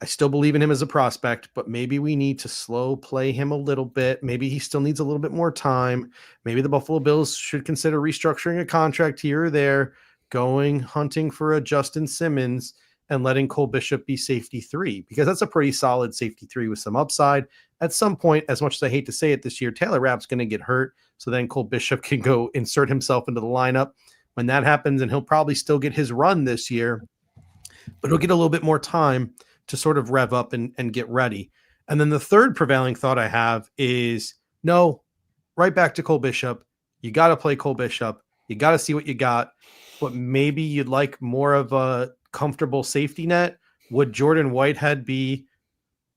I still believe in him as a prospect, but maybe we need to slow play him a little bit. Maybe he still needs a little bit more time. Maybe the Buffalo Bills should consider restructuring a contract here or there, going hunting for a Justin Simmons and letting Cole Bishop be safety 3, because that's a pretty solid safety 3 with some upside. At some point, as much as I hate to say it this year, Taylor Rapp's going to get hurt. So then Cole Bishop can go insert himself into the lineup when that happens. And he'll probably still get his run this year, but he'll get a little bit more time to sort of rev up and get ready. And then the third prevailing thought I have is, no, right back to Cole Bishop. You got to play Cole Bishop. You got to see what you got, but maybe you'd like more of a comfortable safety net. Would Jordan Whitehead be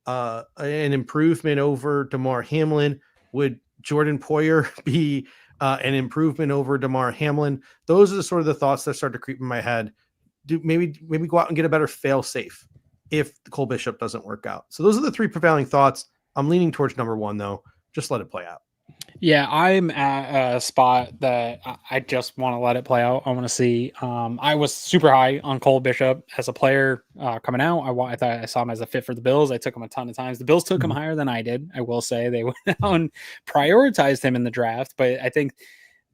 an improvement over DeMar Hamlin? Would Jordan Poyer be an improvement over DeMar Hamlin? Those are the sort of the thoughts that start to creep in my head. Maybe go out and get a better fail safe if Cole Bishop doesn't work out. So those are the three prevailing thoughts. I'm leaning towards number one, though. Just let it play out. Yeah, I'm at a spot that I just want to let it play out. I want to see. I was super high on Cole Bishop as a player coming out. I thought I saw him as a fit for the Bills. I took him a ton of times. The Bills took him higher than I did. I will say they went out and prioritized him in the draft, but I think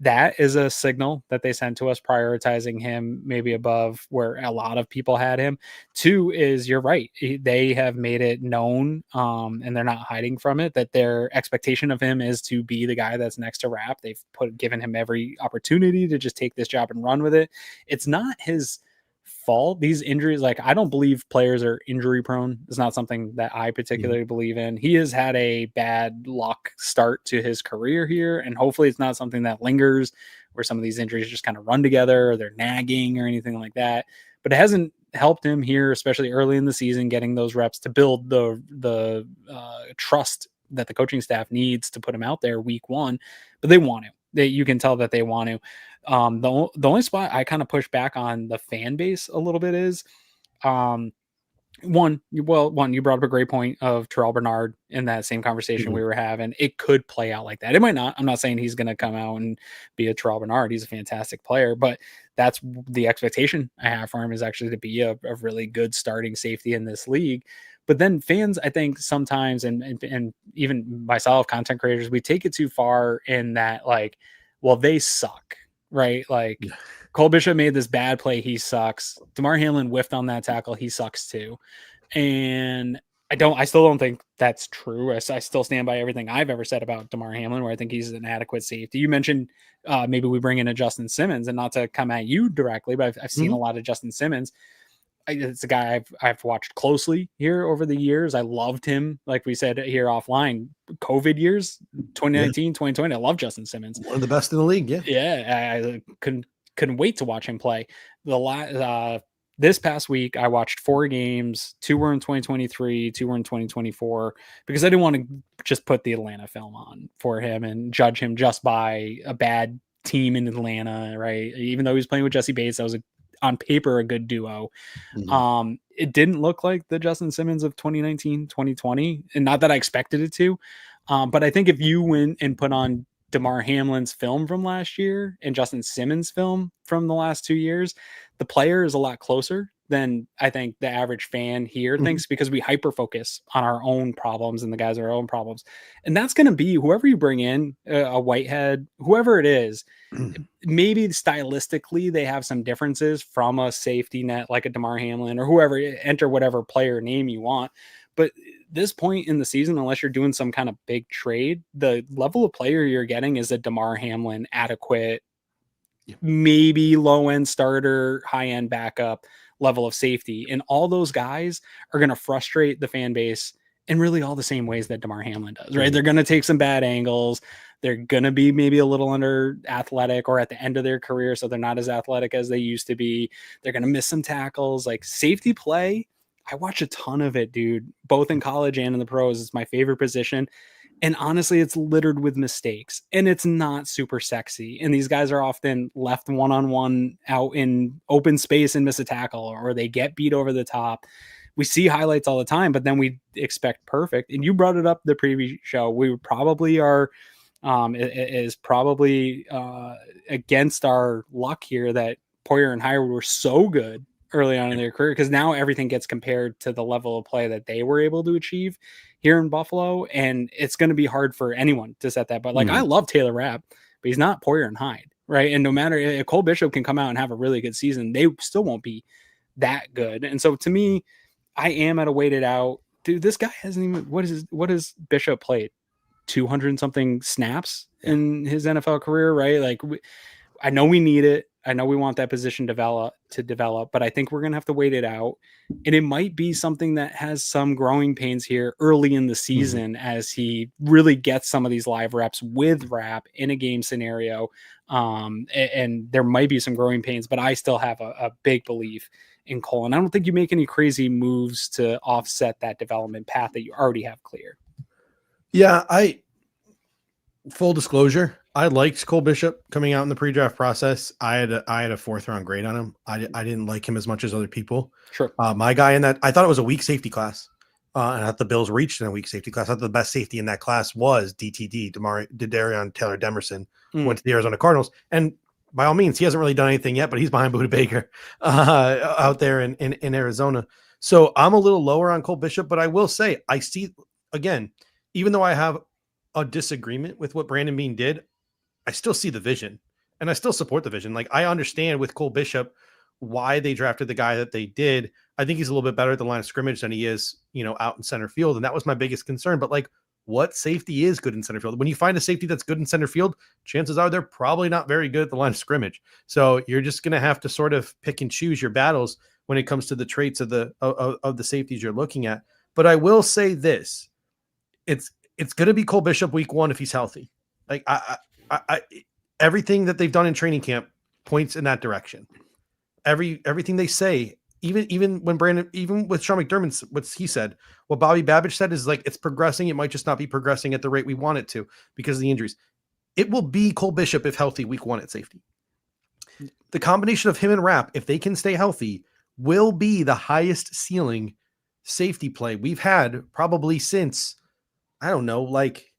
that is a signal that they sent to us, prioritizing him maybe above where a lot of people had him. Two is, you're right. They have made it known, and they're not hiding from it, that their expectation of him is to be the guy that's next to Rapp. They've given him every opportunity to just take this job and run with it. It's not his fault. These injuries, like, I don't believe players are injury prone. It's not something that I particularly believe in. He has had a bad luck start to his career here, and hopefully it's not something that lingers where some of these injuries just kind of run together or they're nagging or anything like that. But it hasn't helped him here, especially early in the season, getting those reps to build the trust that the coaching staff needs to put him out there week one. But they want to. You can tell that they want to. The only spot I kind of push back on the fan base a little bit is, one, you brought up a great point of Terrell Bernard in that same conversation we were having. It could play out like that. It might not. I'm not saying he's going to come out and be a Terrell Bernard. He's a fantastic player, but that's the expectation I have for him, is actually to be a really good starting safety in this league. But then fans, I think sometimes, and even myself, content creators, we take it too far in that, like, well, they suck. Right? Like, Cole Bishop made this bad play. He sucks. DeMar Hamlin whiffed on that tackle. He sucks too. And I still don't think that's true. I still stand by everything I've ever said about DeMar Hamlin, where I think he's an adequate safety. You mentioned maybe we bring in a Justin Simmons, and not to come at you directly, but I've seen a lot of Justin Simmons. It's a guy I've watched closely here over the years. I loved him, like we said here offline, COVID years, 2019, 2020. I love Justin Simmons. One of the best in the league. Yeah. Yeah. I couldn't wait to watch him play. This past week, I watched 4 games. 2 were in 2023, 2 were in 2024, because I didn't want to just put the Atlanta film on for him and judge him just by a bad team in Atlanta, right? Even though he was playing with Jesse Bates, that was on paper a good duo. It didn't look like the Justin Simmons of 2019, 2020, and not that I expected it to. But I think if you went and put on DeMar Hamlin's film from last year and Justin Simmons' film from the last 2 years, the player is a lot closer than I think the average fan here thinks, because we hyper focus on our own problems and the guys are our own problems. And that's going to be whoever you bring in, a Whitehead, whoever it is. Maybe stylistically they have some differences from a safety net like a DeMar Hamlin or whoever, enter whatever player name you want. But this point in the season, unless you're doing some kind of big trade, the level of player you're getting is a DeMar Hamlin adequate, maybe low end starter, high end backup level of safety. And all those guys are going to frustrate the fan base in really all the same ways that DeMar Hamlin does, right? They're going to take some bad angles. They're going to be maybe a little under athletic or at the end of their career, so they're not as athletic as they used to be. They're going to miss some tackles. Like, safety play, I watch a ton of it, dude, both in college and in the pros. It's my favorite position. And honestly, it's littered with mistakes and it's not super sexy. And these guys are often left one-on-one out in open space and miss a tackle, or they get beat over the top. We see highlights all the time, but then we expect perfect. And you brought it up the previous show. We probably are, is probably against our luck here that Poyer and Howard were so good early on in their career, because now everything gets compared to the level of play that they were able to achieve here in Buffalo, and it's going to be hard for anyone to set that. But like, I love Taylor Rapp, but he's not Poyer and Hyde, right? And no matter if Cole Bishop can come out and have a really good season, they still won't be that good. And so to me, I am at a weighted out. Dude, this guy hasn't even, what is Bishop played? 200 something snaps in his NFL career, right? Like, I know we need it. I know we want that position to develop, but I think we're going to have to wait it out. And it might be something that has some growing pains here early in the season as he really gets some of these live reps with Rapp in a game scenario. And there might be some growing pains, but I still have a big belief in Colin. I don't think you make any crazy moves to offset that development path that you already have clear. Yeah, full disclosure, I liked Cole Bishop coming out in the pre-draft process. I had a 4th round grade on him. I didn't like him as much as other people. Sure. My guy in that, I thought it was a weak safety class. And I thought the Bills reached in a weak safety class. I thought the best safety in that class was DTD, Darion Taylor Demerson, went to the Arizona Cardinals. And by all means, he hasn't really done anything yet, but he's behind Budda Baker out there in Arizona. So I'm a little lower on Cole Bishop, but I will say, I see, again, even though I have a disagreement with what Brandon Beane did, I still see the vision and I still support the vision. Like, I understand with Cole Bishop why they drafted the guy that they did. I think he's a little bit better at the line of scrimmage than he is, out in center field. And that was my biggest concern. But like, what safety is good in center field? When you find a safety that's good in center field, chances are they're probably not very good at the line of scrimmage. So you're just going to have to sort of pick and choose your battles when it comes to the traits of the safeties you're looking at. But I will say this, it's going to be Cole Bishop week 1 if he's healthy. Like, I everything that they've done in training camp points in that direction. Everything they say, even with Sean McDermott, what he said, what Bobby Babbage said is like, it's progressing. It might just not be progressing at the rate we want it to because of the injuries. It will be Cole Bishop if healthy week 1 at safety. The combination of him and Rapp, if they can stay healthy, will be the highest ceiling safety play we've had probably since, I don't know, like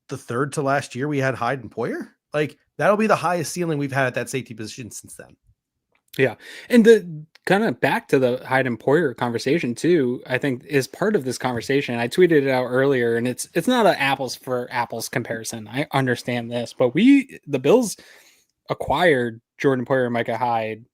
the 3rd to last year we had Hyde and Poyer. Like, that'll be the highest ceiling we've had at that safety position since then. Yeah. And the kind of back to the Hyde and Poyer conversation too, I think is part of this conversation. I tweeted it out earlier, and it's not an apples for apples comparison. I understand this, but the Bills acquired Jordan Poyer and Micah Hyde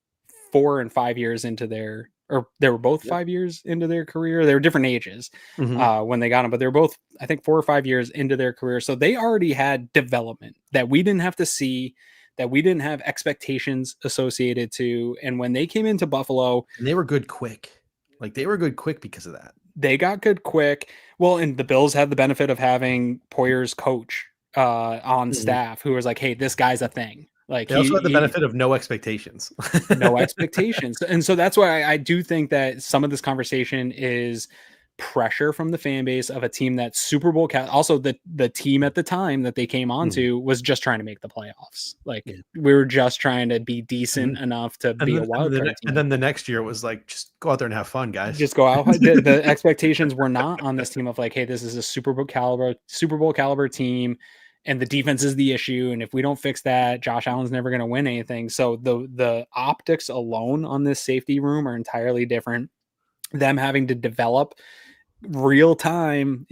4 and 5 years into they were both 5 years into their career. They were different ages when they got them, but they were both, I think, 4 or 5 years into their career. So they already had development that we didn't have to see, that we didn't have expectations associated to. And when they came into Buffalo, and they were good quick. Like, they were good quick because of that. They got good quick. Well, and the Bills had the benefit of having Poyer's coach on staff who was like, hey, this guy's a thing. Like, they also had the benefit of no expectations. No expectations. And so that's why I do think that some of this conversation is pressure from the fan base of a team that's Super Bowl also the team at the time that they came onto was just trying to make the playoffs. Like, we were just trying to be decent enough to be a wild card team. And then the next year it was like, just go out there and have fun, guys. Just go out. The expectations were not on this team of like, hey, this is a Super Bowl caliber team, and the defense is the issue. And if we don't fix that, Josh Allen's never going to win anything. So the optics alone on this safety room are entirely different. Them having to develop real time,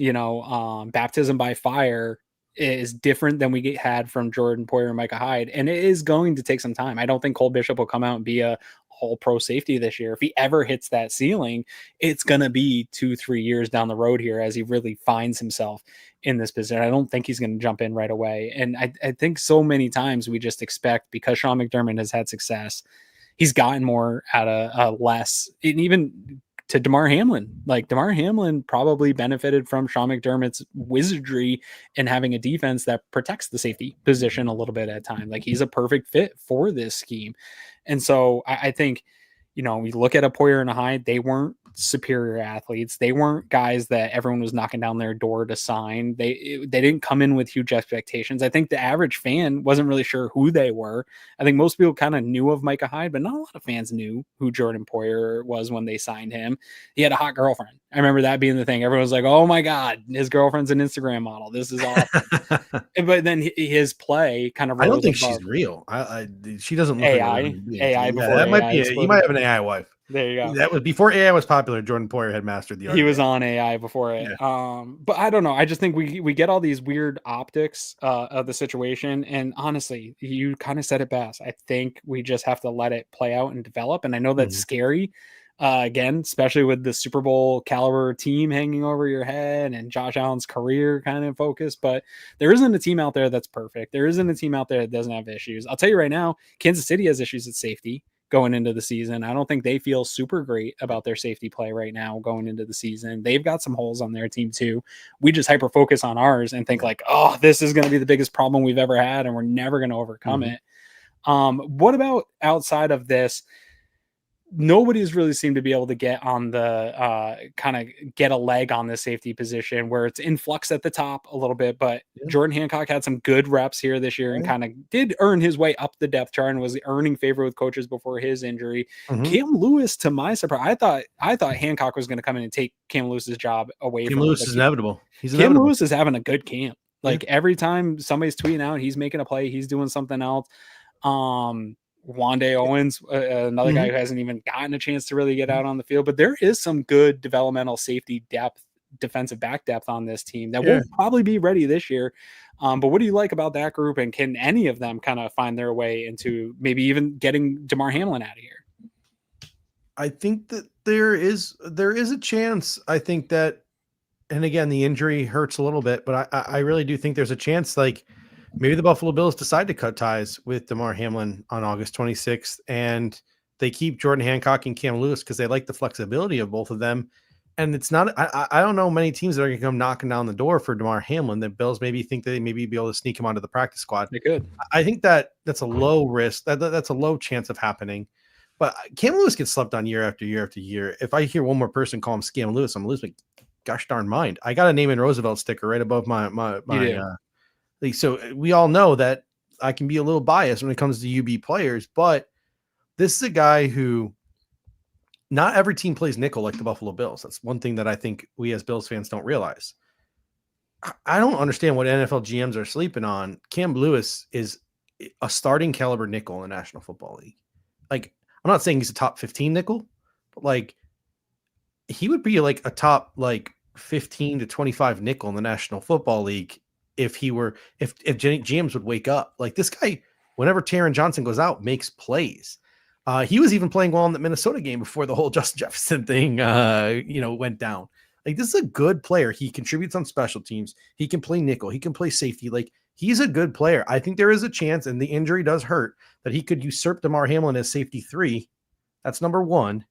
baptism by fire is different than we had from Jordan Poyer and Micah Hyde. And it is going to take some time. I don't think Cole Bishop will come out and be a all pro safety this year. If he ever hits that ceiling, it's going to be 2-3 years down the road here as he really finds himself in this position. I don't think he's going to jump in right away. And I think so many times we just expect, because Sean McDermott has had success, he's gotten more out of less. And even to Damar Hamlin, like Damar Hamlin probably benefited from Sean McDermott's wizardry and having a defense that protects the safety position a little bit at a time. Like, he's a perfect fit for this scheme. And so I think, we look at a Poyer and a Hyde, they weren't superior athletes. They weren't guys that everyone was knocking down their door to sign. They didn't come in with huge expectations. I think the average fan wasn't really sure who they were. I think most people kind of knew of Micah Hyde, but not a lot of fans knew who Jordan Poyer was when they signed him. He had a hot girlfriend. I remember that being the thing. Everyone was like, "Oh my God, his girlfriend's an Instagram model. This is awesome." But then his play kind of rose I don't think above she's real. She doesn't look AI, like a AI yeah, before that might AI be he might exploded. have an AI wife. There you go. That was before AI was popular. Jordan Poyer had mastered the art. He of was AI. on AI before it. Yeah. But I don't know. I just think we get all these weird optics of the situation. And honestly, you kind of said it best. I think we just have to let it play out and develop. And I know that's Mhm. scary. Again, especially with the Super Bowl caliber team hanging over your head and Josh Allen's career kind of focus. But there isn't a team out there that's perfect. There isn't a team out there that doesn't have issues. I'll tell you right now, Kansas City has issues at safety going into the season. I don't think they feel super great about their safety play right now going into the season. They've got some holes on their team too. We just hyper focus on ours and think like, oh, this is going to be the biggest problem we've ever had and we're never going to overcome Mhm. it. What about outside of this? Nobody's really seemed to be able to get on the kind of get a leg on the safety position where it's in flux at the top a little bit. But Yeah. Jordan Hancock had some good reps here this year and Right. kind of did earn his way up the depth chart and was earning favor with coaches before his injury. Mhm. Cam Lewis, to my surprise, I thought Hancock was going to come in and take Cam Lewis's job away Cam from him. Lewis But is inevitable. He's Cam inevitable. Lewis is having a good camp. Yeah. Like every time somebody's tweeting out, he's making a play, he's doing something else. Wande Owens, another guy Mhm. who hasn't even gotten a chance to really get out on the field, but there is some good developmental safety depth, defensive back depth on this team that Yeah. will probably be ready this year. But what do you like about that group, and can any of them kind of find their way into maybe even getting DeMar Hamlin out of here? I think that there is a chance. I think that, and again, the injury hurts a little bit, but I really do think there's a chance. Like maybe the Buffalo Bills decide to cut ties with DeMar Hamlin on August 26th, and they keep Jordan Hancock and Cam Lewis because they like the flexibility of both of them. And it's not. I don't know many teams that are going to come knocking down the door for DeMar Hamlin. The Bills maybe think that they maybe be able to sneak him onto the practice squad. They could. I think that's a low risk. That's a low chance of happening. But Cam Lewis gets slept on year after year after year. If I hear one more person call him Scam Lewis, I'm gonna lose my gosh darn mind. I got a name in Roosevelt sticker right above my You do. so we all know that I can be a little biased when it comes to UB players, but this is a guy who not every team plays nickel like the Buffalo Bills. That's one thing that I think we as Bills fans don't realize. I don't understand what NFL GMs are sleeping on. Cam Lewis is a starting caliber nickel in the National Football League. Like, I'm not saying he's a top 15 nickel, but like he would be like a top like 15 to 25 nickel in the National Football League if he were if GMs would wake up. Like this guy, whenever Taron Johnson goes out, makes plays. He was even playing well in the Minnesota game before the whole Justin Jefferson thing went down. Like this is a good player. He contributes on special teams. He can play nickel. He can play safety. Like he's a good player. I think there is a chance, and the injury does hurt, that he could usurp DeMar Hamlin as safety 3. That's number 1.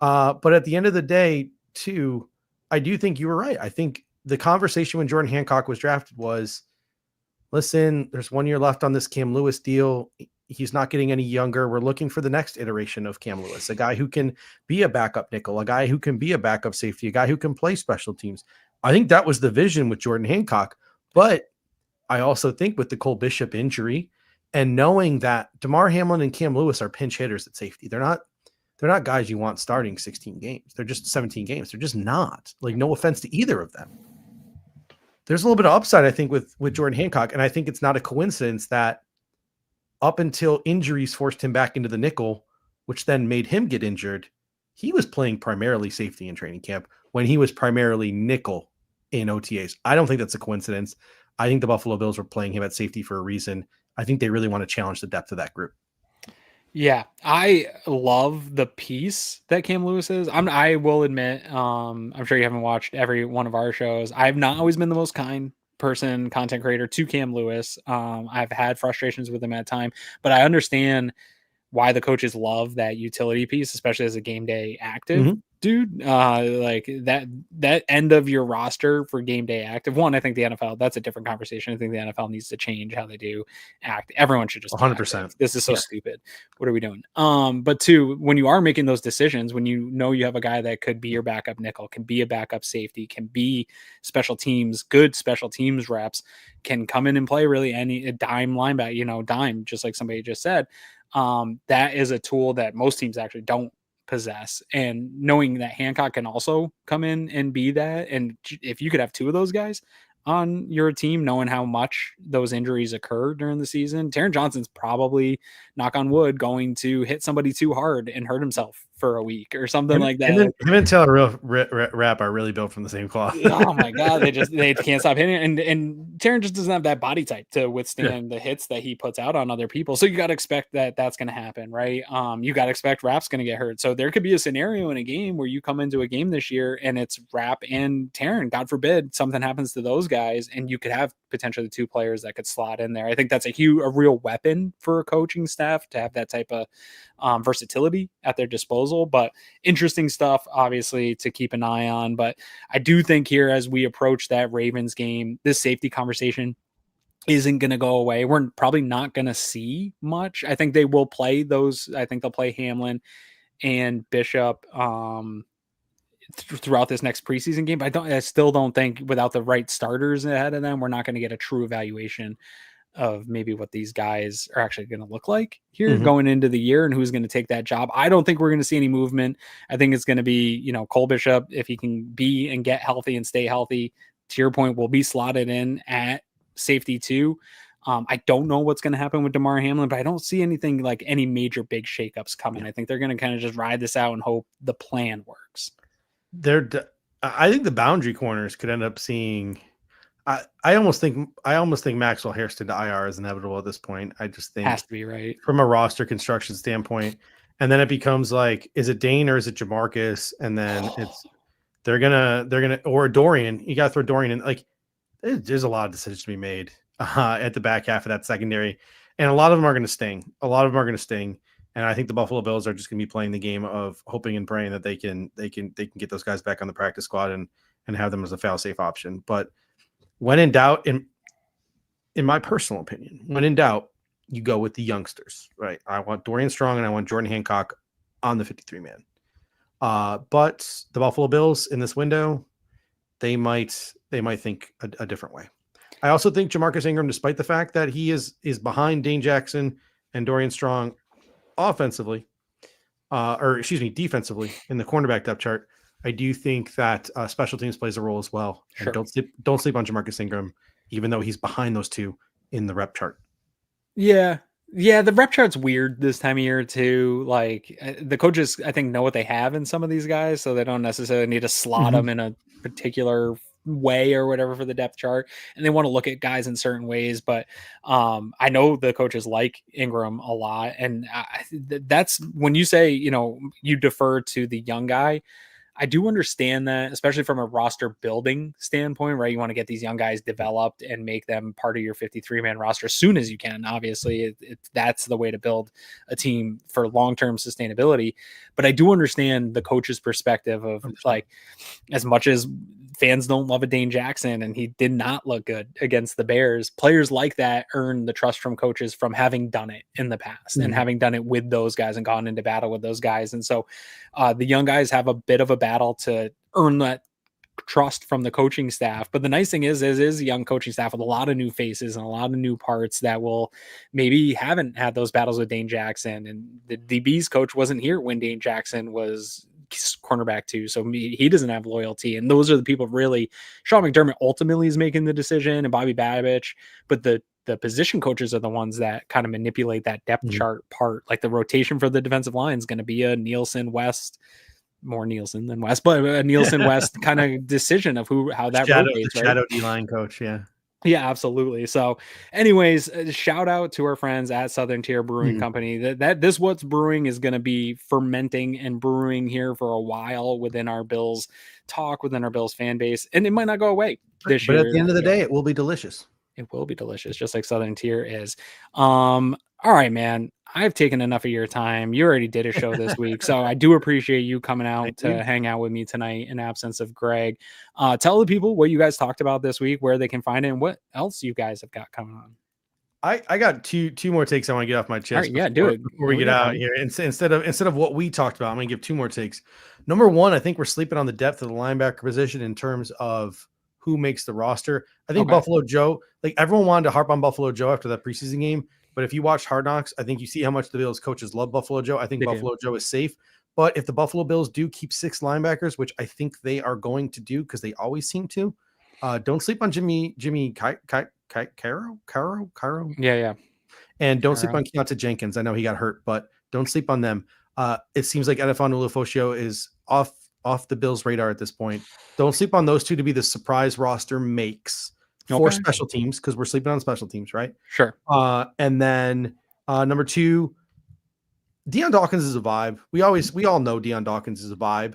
But at the end of the day, too, I do think you were right. I think the conversation when Jordan Hancock was drafted was, listen, there's 1 year left on this Cam Lewis deal. He's not getting any younger. We're looking for the next iteration of Cam Lewis, a guy who can be a backup nickel, a guy who can be a backup safety, a guy who can play special teams. I think that was the vision with Jordan Hancock. But I also think with the Cole Bishop injury and knowing that DeMar Hamlin and Cam Lewis are pinch hitters at safety, they're not guys you want starting 16 games. They're just 17 games. They're just not. Like, no offense to either of them. There's a little bit of upside, I think, with Jordan Hancock, and I think it's not a coincidence that up until injuries forced him back into the nickel, which then made him get injured, he was playing primarily safety in training camp when he was primarily nickel in OTAs. I don't think that's a coincidence. I think the Buffalo Bills were playing him at safety for a reason. I think they really want to challenge the depth of that group. Yeah, I love the piece that Cam Lewis is. I will admit, I'm sure you haven't watched every one of our shows. I've not always been the most kind content creator to Cam Lewis. I've had frustrations with him at time, but I understand why the coaches love that utility piece, especially as a game day active. Mhm. dude. Like that end of your roster for game day active. One, I think the NFL, that's a different conversation. I think the NFL needs to change how they do act. Everyone should just be 100%. active. This is so Yeah. stupid. What are we doing? But two, when you are making those decisions, when you know you have a guy that could be your backup nickel, can be a backup safety, can be special teams, good special teams reps, can come in and play really a dime linebacker, dime, just like somebody just said. That is a tool that most teams actually don't possess, and knowing that Hancock can also come in and be that, and if you could have two of those guys on your team, knowing how much those injuries occur during the season, Taron Johnson's probably, knock on wood, going to hit somebody too hard and hurt himself for a week or something like that. Him and Taylor Rapp are really built from the same cloth. Oh my god, they can't stop hitting it. And Taron just doesn't have that body type to withstand the hits that he puts out on other people. So you got to expect that that's going to happen, right? You got to expect Rapp's going to get hurt. So there could be a scenario in a game where you come into a game this year and it's Rapp and Taron. God forbid something happens to those guys, and you could have potentially two players that could slot in there. I think that's a real weapon for a coaching staff to have that type of versatility at their disposal. But interesting stuff, obviously, to keep an eye on. But I do think here, as we approach that Ravens game, this safety conversation isn't going to go away. We're probably not going to see much. I think they will play those. I think they'll play Hamlin and Bishop throughout this next preseason game. But I still don't think, without the right starters ahead of them, we're not going to get a true evaluation of maybe what these guys are actually going to look like here going into the year and who's going to take that job. I don't think we're going to see any movement. I think it's going to be, Cole Bishop, if he can be and get healthy and stay healthy, to your point, will be slotted in at safety too. I don't know what's going to happen with Damar Hamlin, but I don't see anything like any major big shakeups coming. I think they're going to kind of just ride this out and hope the plan works. I think the boundary corners could end up seeing. I almost think Maxwell Hairston to IR is inevitable at this point. I just think has to be, right, from a roster construction standpoint. And then it becomes like, is it Dane or is it Jamarcus? And then they're gonna or Dorian. You got to throw Dorian in. Like, there's a lot of decisions to be made at the back half of that secondary, and a lot of them are going to sting. And I think the Buffalo Bills are just going to be playing the game of hoping and praying that they can get those guys back on the practice squad and have them as a fail-safe option. But when in doubt, in my personal opinion, when in doubt, you go with the youngsters, right? I want Dorian Strong and I want Jordan Hancock on the 53-man. But the Buffalo Bills in this window, they might think a different way. I also think Jamarcus Ingram, despite the fact that he is behind Dane Jackson and Dorian Strong defensively in the cornerback depth chart, I do think that special teams plays a role as well. Sure. And don't sleep on Jamarcus Ingram, even though he's behind those two in the rep chart. Yeah. The rep chart's weird this time of year too. Like, the coaches, I think, know what they have in some of these guys, so they don't necessarily need to slot them in a particular way or whatever for the depth chart, and they want to look at guys in certain ways. But I know the coaches like Ingram a lot, and that's when you say, you defer to the young guy. I do understand that, especially from a roster building standpoint, right? You want to get these young guys developed and make them part of your 53-man roster as soon as you can. Obviously, that's the way to build a team for long-term sustainability. But I do understand the coach's perspective of, like, as much as fans don't love a Dane Jackson and he did not look good against the Bears, players like that earn the trust from coaches from having done it in the past and having done it with those guys and gone into battle with those guys. And so the young guys have a bit of a battle to earn that trust from the coaching staff. But the nice thing is a young coaching staff with a lot of new faces and a lot of new parts that will maybe haven't had those battles with Dane Jackson. And the DB's coach wasn't here when Dane Jackson was cornerback too, so he doesn't have loyalty. And those are the people, really. Sean McDermott ultimately is making the decision, and Bobby Babich, but the position coaches are the ones that kind of manipulate that depth chart part. Like, the rotation for the defensive line is going to be a Nielsen West, more Nielsen than West, but a Nielsen West kind of decision of how that rotates. The shadow D-line coach, Yeah, absolutely. So anyways, shout out to our friends at Southern Tier Brewing Company. That this What's Brewing is going to be fermenting and brewing here for a while within our Bills talk, within our Bills fan base. And it might not go away this year. But at the end of the day, it will be delicious. It will be delicious, just like Southern Tier is. All right, man. I've taken enough of your time. You already did a show this week, so I do appreciate you coming Thank out you. to hang out with me tonight in absence of Greg. Tell the people what you guys talked about this week, where they can find it, and what else you guys have got coming on. I got two more takes I want to get off my All chest right, yeah, do it. before we Here we get go, out buddy. here. Instead of what we talked about, I'm gonna give two more takes. Number one, I think we're sleeping on the depth of the linebacker position in terms of who makes the roster. I think Okay. Buffalo Joe, like everyone wanted to harp on Buffalo Joe after that preseason game, but if you watch Hard Knocks, I think you see how much the Bills coaches love Buffalo Joe. I think They do. Buffalo Joe is safe. But if the Buffalo Bills do keep 6 linebackers, which I think they are going to do because they always seem to, don't sleep on Jimmy Caro. Yeah. And don't sleep Alright. on Keontae Jenkins. I know he got hurt, but don't sleep on them. It seems like Edifon Ulofoshio is off the Bills' radar at this point. Don't sleep on those two to be the surprise roster makes for Okay. special teams, because we're sleeping on special teams, right? Sure. And then number two, Deion Dawkins is a vibe. We all know Deion Dawkins is a vibe.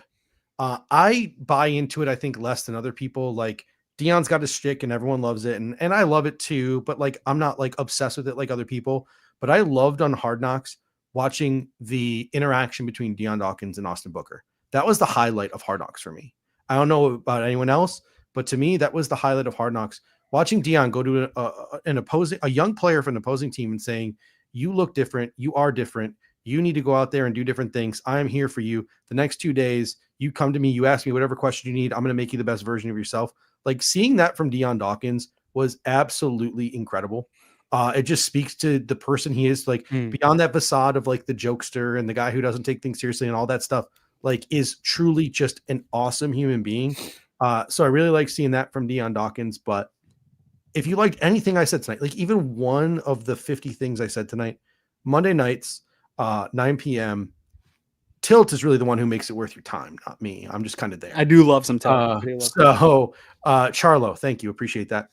I buy into it, I think, less than other people. Like, Deion's got his shtick and everyone loves it. And I love it too, but like, I'm not like obsessed with it like other people. But I loved on Hard Knocks watching the interaction between Deion Dawkins and Austin Booker. That was the highlight of Hard Knocks for me. I don't know about anyone else, but to me, that was the highlight of Hard Knocks. Watching Deion go to a young player from an opposing team and saying, "You look different. You are different. You need to go out there and do different things. I am here for you. The next 2 days, you come to me, you ask me whatever question you need. I'm going to make you the best version of yourself." Like, seeing that from Deion Dawkins was absolutely incredible. It just speaks to the person he is, like beyond that facade of like the jokester and the guy who doesn't take things seriously and all that stuff, like is truly just an awesome human being. So I really like seeing that from Deion Dawkins. But if you liked anything I said tonight, like even one of the 50 things I said tonight, Monday nights, 9 p.m., Tilt is really the one who makes it worth your time, not me. I'm just kind of there. I do love some Tilt. Charlo, thank you. Appreciate that.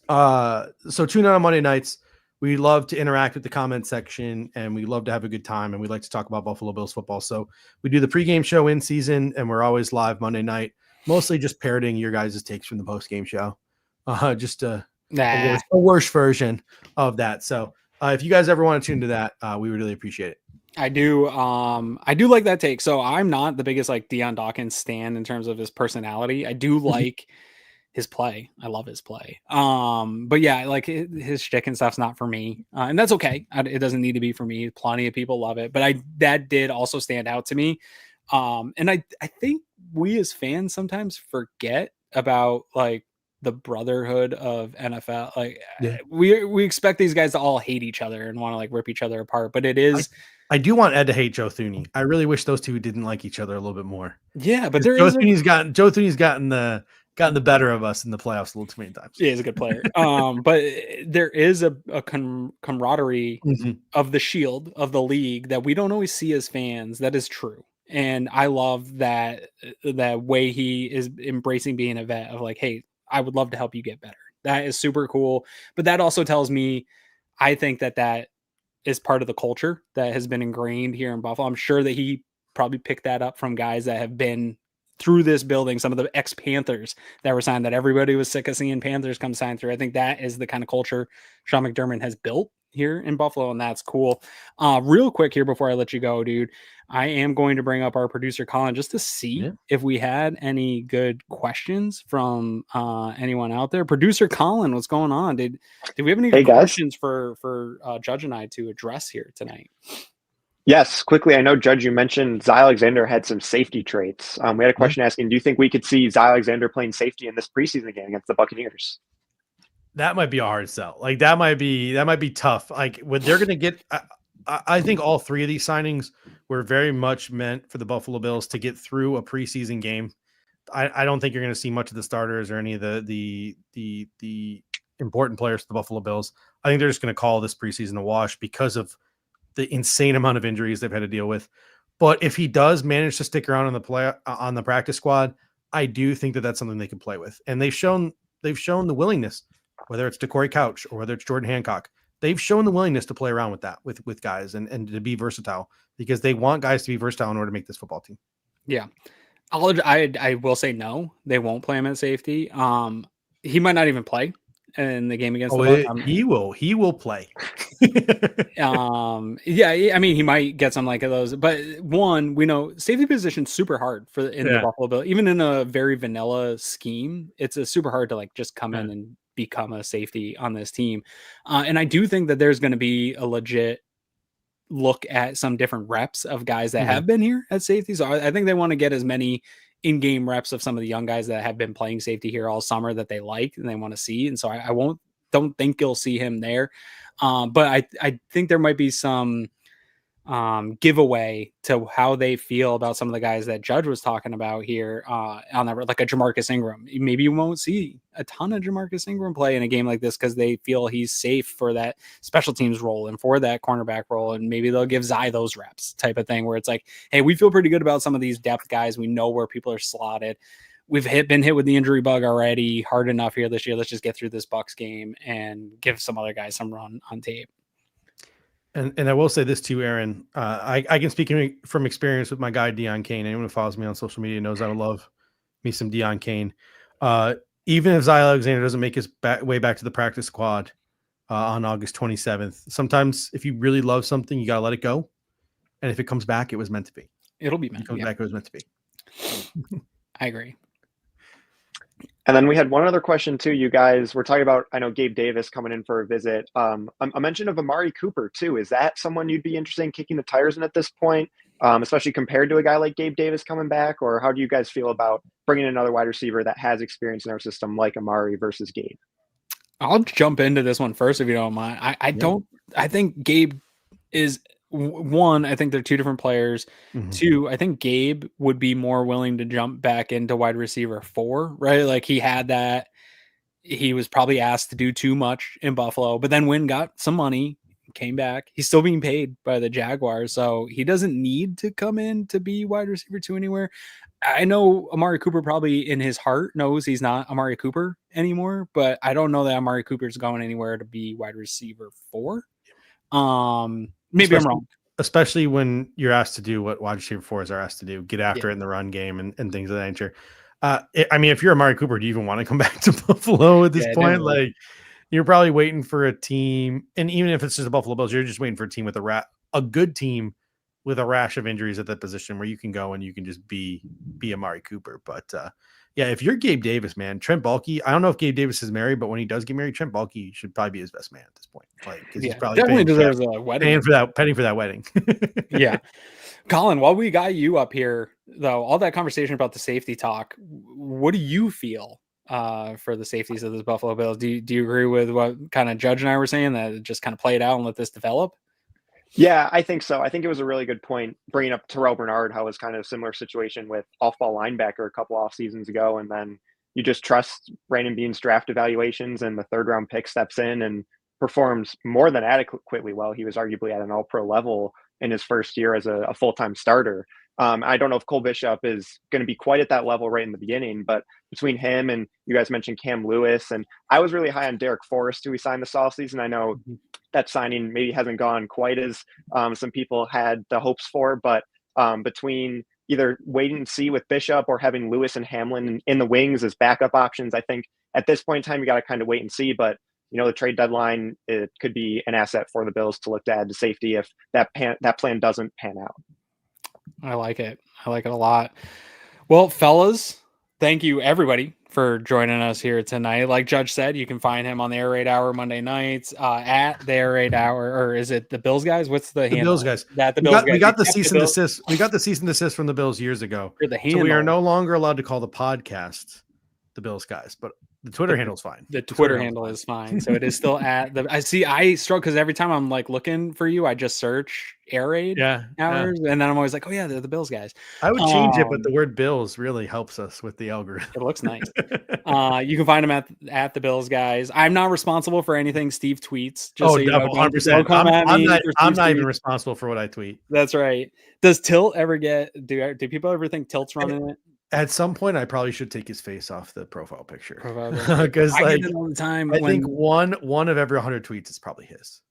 So tune in on Monday nights. We love to interact with the comment section and we love to have a good time. And we like to talk about Buffalo Bills football. So we do the pregame show in season and we're always live Monday night, mostly just parroting your guys' takes from the postgame show. Just a worse version of that. So if you guys ever want to tune to that, we would really appreciate it. I do like that take. So I'm not the biggest like Deion Dawkins stan in terms of his personality. I do like his play. I love his play. But yeah, like his shtick and stuff's not for me. And that's okay. It doesn't need to be for me. Plenty of people love it. But that did also stand out to me. And I think we as fans sometimes forget about like the brotherhood of NFL. Like we expect these guys to all hate each other and want to like rip each other apart. But it is I do want Ed to hate Joe Thuney. I really wish those two didn't like each other a little bit more. Yeah, but Joe Thuney's gotten the better of us in the playoffs a little too many times. Yeah, he's a good player. But there is a camaraderie of the shield of the league that we don't always see as fans. That is true. And I love that way he is embracing being a vet of like, hey, I would love to help you get better. That is super cool. But that also tells me, I think that is part of the culture that has been ingrained here in Buffalo. I'm sure that he probably picked that up from guys that have been through this building, some of the ex-Panthers that were signed, that everybody was sick of seeing Panthers come sign through. I think that is the kind of culture Sean McDermott has built here in Buffalo, and that's cool. Real quick here before I let you go, dude, I am going to bring up our producer Colin just to see if we had any good questions from anyone out there. Producer Colin, what's going on? Did we have any good questions for Judge and I to address here tonight? Yes, quickly. I know, Judge, you mentioned Zy Alexander had some safety traits. We had a question asking, do you think we could see Zy Alexander playing safety in this preseason game against the Buccaneers? That might be a hard sell. Like that might be tough. Like what they're going to get. I think all three of these signings were very much meant for the Buffalo Bills to get through a preseason game. I don't think you're going to see much of the starters or any of the important players for the Buffalo Bills. I think they're just going to call this preseason a wash because of the insane amount of injuries they've had to deal with. But if he does manage to stick around on the practice squad, I do think that that's something they can play with. And they've shown the willingness, whether it's DeCorey Couch or whether it's Jordan Hancock, they've shown the willingness to play around with that, with guys and to be versatile, because they want guys to be versatile in order to make this football team. Yeah. I will say no, they won't play him at safety. He might not even play in the game against the Bucs. He will play. Yeah, I mean, he might get some like those, but one, we know safety position super hard in the Buffalo Bills, even in a very vanilla scheme. It's a super hard to like just come in and become a safety on this team. And I do think that there's going to be a legit look at some different reps of guys that have been here at safety. So I think they want to get as many in-game reps of some of the young guys that have been playing safety here all summer that they like and they want to see. And so I don't think you'll see him there. But I think there might be some giveaway to how they feel about some of the guys that Judge was talking about here on that, like a Jamarcus Ingram. Maybe you won't see a ton of Jamarcus Ingram play in a game like this because they feel he's safe for that special teams role and for that cornerback role, and maybe they'll give Zai those reps type of thing where it's like, hey, we feel pretty good about some of these depth guys. We know where people are slotted. We've been hit with the injury bug already hard enough here this year. Let's just get through this Bucs game and give some other guys some run on tape. And I will say this too, Aaron. I can speak from experience with my guy Deion Kane. Anyone who follows me on social media knows I would love me some Deion Kane. Even if Zai Alexander doesn't make his way back to the practice squad on August 27th, sometimes if you really love something, you got to let it go. And if it comes back, it was meant to be. It'll be meant to be. It was meant to be. I agree. And then we had one other question too. You guys were talking about, I know Gabe Davis coming in for a visit. A mention of Amari Cooper too. Is that someone you'd be interested in kicking the tires in at this point, especially compared to a guy like Gabe Davis coming back? Or how do you guys feel about bringing another wide receiver that has experience in our system like Amari versus Gabe? I'll jump into this one first if you don't mind. I think Gabe is one. I think they're two different players. Two, I think Gabe would be more willing to jump back into wide receiver 4, right? Like he had that. He was probably asked to do too much in Buffalo, but then Wynn got some money, came back. He's still being paid by the Jaguars, so he doesn't need to come in to be wide receiver 2 anywhere. I know Amari Cooper probably in his heart knows he's not Amari Cooper anymore, but I don't know that Amari Cooper's going anywhere to be wide receiver 4. Maybe I'm wrong. Especially when you're asked to do what wide receiver 4s are asked to do, get after it in the run game and things of that nature. I mean, if you're Amari Cooper, do you even want to come back to Buffalo at this point? Definitely. Like, you're probably waiting for a team, and even if it's just the Buffalo Bills, you're just waiting for a team with a good team with a rash of injuries at that position where you can go and you can just be Amari Cooper. But yeah, if you're Gabe Davis, man, Trent Baalke, I don't know if Gabe Davis is married, but when he does get married, Trent Baalke should probably be his best man at this point. Like, he's probably definitely deserves a wedding. Penny for that wedding. Yeah. Colin, while we got you up here, though, all that conversation about the safety talk, what do you feel for the safeties of the Buffalo Bills? Do you agree with what kind of Judge and I were saying, that it just kind of play it out and let this develop? Yeah, I think so. I think it was a really good point bringing up Terrell Bernard, how it was kind of a similar situation with off-ball linebacker a couple off seasons ago. And then you just trust Brandon Beane's draft evaluations, and the third-round pick steps in and performs more than adequately well. He was arguably at an all-pro level in his first year as a full-time starter. I don't know if Cole Bishop is going to be quite at that level right in the beginning, but between him and you guys mentioned Cam Lewis, and I was really high on Derek Forrest, who we signed this offseason. I know that signing maybe hasn't gone quite as some people had the hopes for, but between either waiting and see with Bishop or having Lewis and Hamlin in the wings as backup options, I think at this point in time, you got to kind of wait and see. But, you know, the trade deadline, it could be an asset for the Bills to look to add to safety if that plan doesn't pan out. I like it. I like it a lot. Well, fellas, thank you everybody for joining us here tonight. Like Judge said, you can find him on the Air Raid Hour Monday nights at the Air Raid Hour, or is it the Bills guys? What's the handle? Bills guys. We got the cease and desist. We got the cease and desist from the Bills years ago. So we are no longer allowed to call the podcast the Bills guys, but the Twitter handle is fine. The Twitter handle is fine. So it is still at the. I struggle because every time I'm like looking for you, I just search Air Raid Hours, and then I'm always like, oh yeah, they're the Bills guys. I would change it, but the word Bills really helps us with the algorithm. It looks nice. You can find them at the Bills guys. I'm not responsible for anything Steve tweets. Just 100%. I'm not even responsible for what I tweet. That's right. Does Tilt ever get? Do people ever think Tilt's running it? At some point, I probably should take his face off the profile picture because, like, all the time. I think one of every 100 tweets is probably his.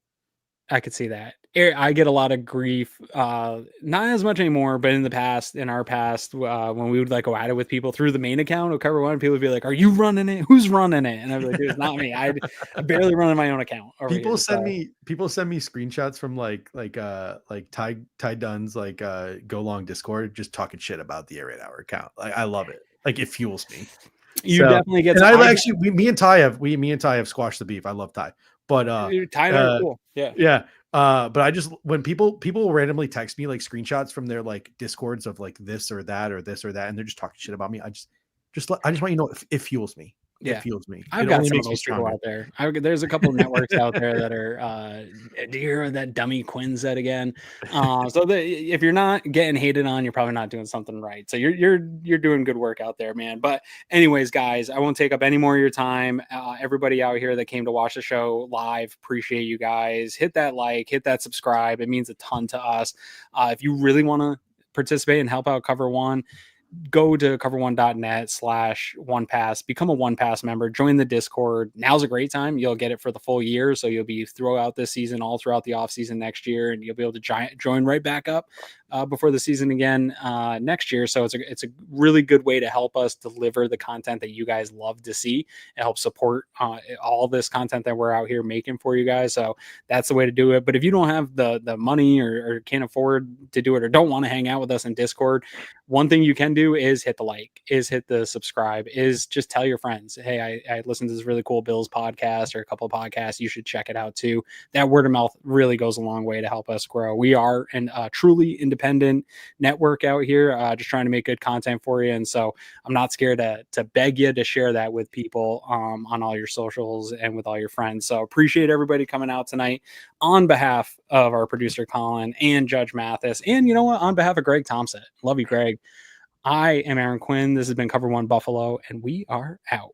I could see that. I get a lot of grief, not as much anymore, but in our past, when we would like go at it with people through the main account of Cover One, people would be like, "Are you running it? Who's running it?" And I'd be like, "Dude, it's not me. I barely run my own account over here." People send me screenshots from like Ty Dunn's Go Long Discord just talking shit about the Air Raid Hour account. Like I love it. Like it fuels me. You definitely get. And I've actually me and Ty have squashed the beef. I love Ty, but Tyler, cool, yeah. yeah. But I just when people will randomly text me like screenshots from their like discords of like this or that, and they're just talking shit about me. I just want you to know it fuels me. Yeah. It fuels me. I've It got only some of makes me those people stronger. out there. There's a couple of networks out there that are, do you hear what that dummy Quinn said again? So if you're not getting hated on, you're probably not doing something right. So you're doing good work out there, man. But anyways, guys, I won't take up any more of your time. Everybody out here that came to watch the show live, appreciate you guys. Hit that like, hit that subscribe. It means a ton to us. If you really want to participate and help out Cover One, go to cover1.net/1pass, become a 1Pass member, join the Discord. Now's a great time. You'll get it for the full year. So you'll be throughout this season, all throughout the off season next year, and you'll be able to join right back up before the season again next year. So it's a really good way to help us deliver the content that you guys love to see. It helps support all this content that we're out here making for you guys. So that's the way to do it. But if you don't have the money or can't afford to do it or don't want to hang out with us in Discord, one thing you can do is hit the like, is hit the subscribe, is just tell your friends, hey, I listened to this really cool Bills podcast or a couple of podcasts. You should check it out too. That word of mouth really goes a long way to help us grow. We are a truly independent network out here, just trying to make good content for you. And so I'm not scared to beg you to share that with people on all your socials and with all your friends. So appreciate everybody coming out tonight on behalf of our producer Colin and Judge Mathis. And you know what? On behalf of Greg Thompson. Love you, Greg. I am Aaron Quinn. This has been Cover One Buffalo, and we are out.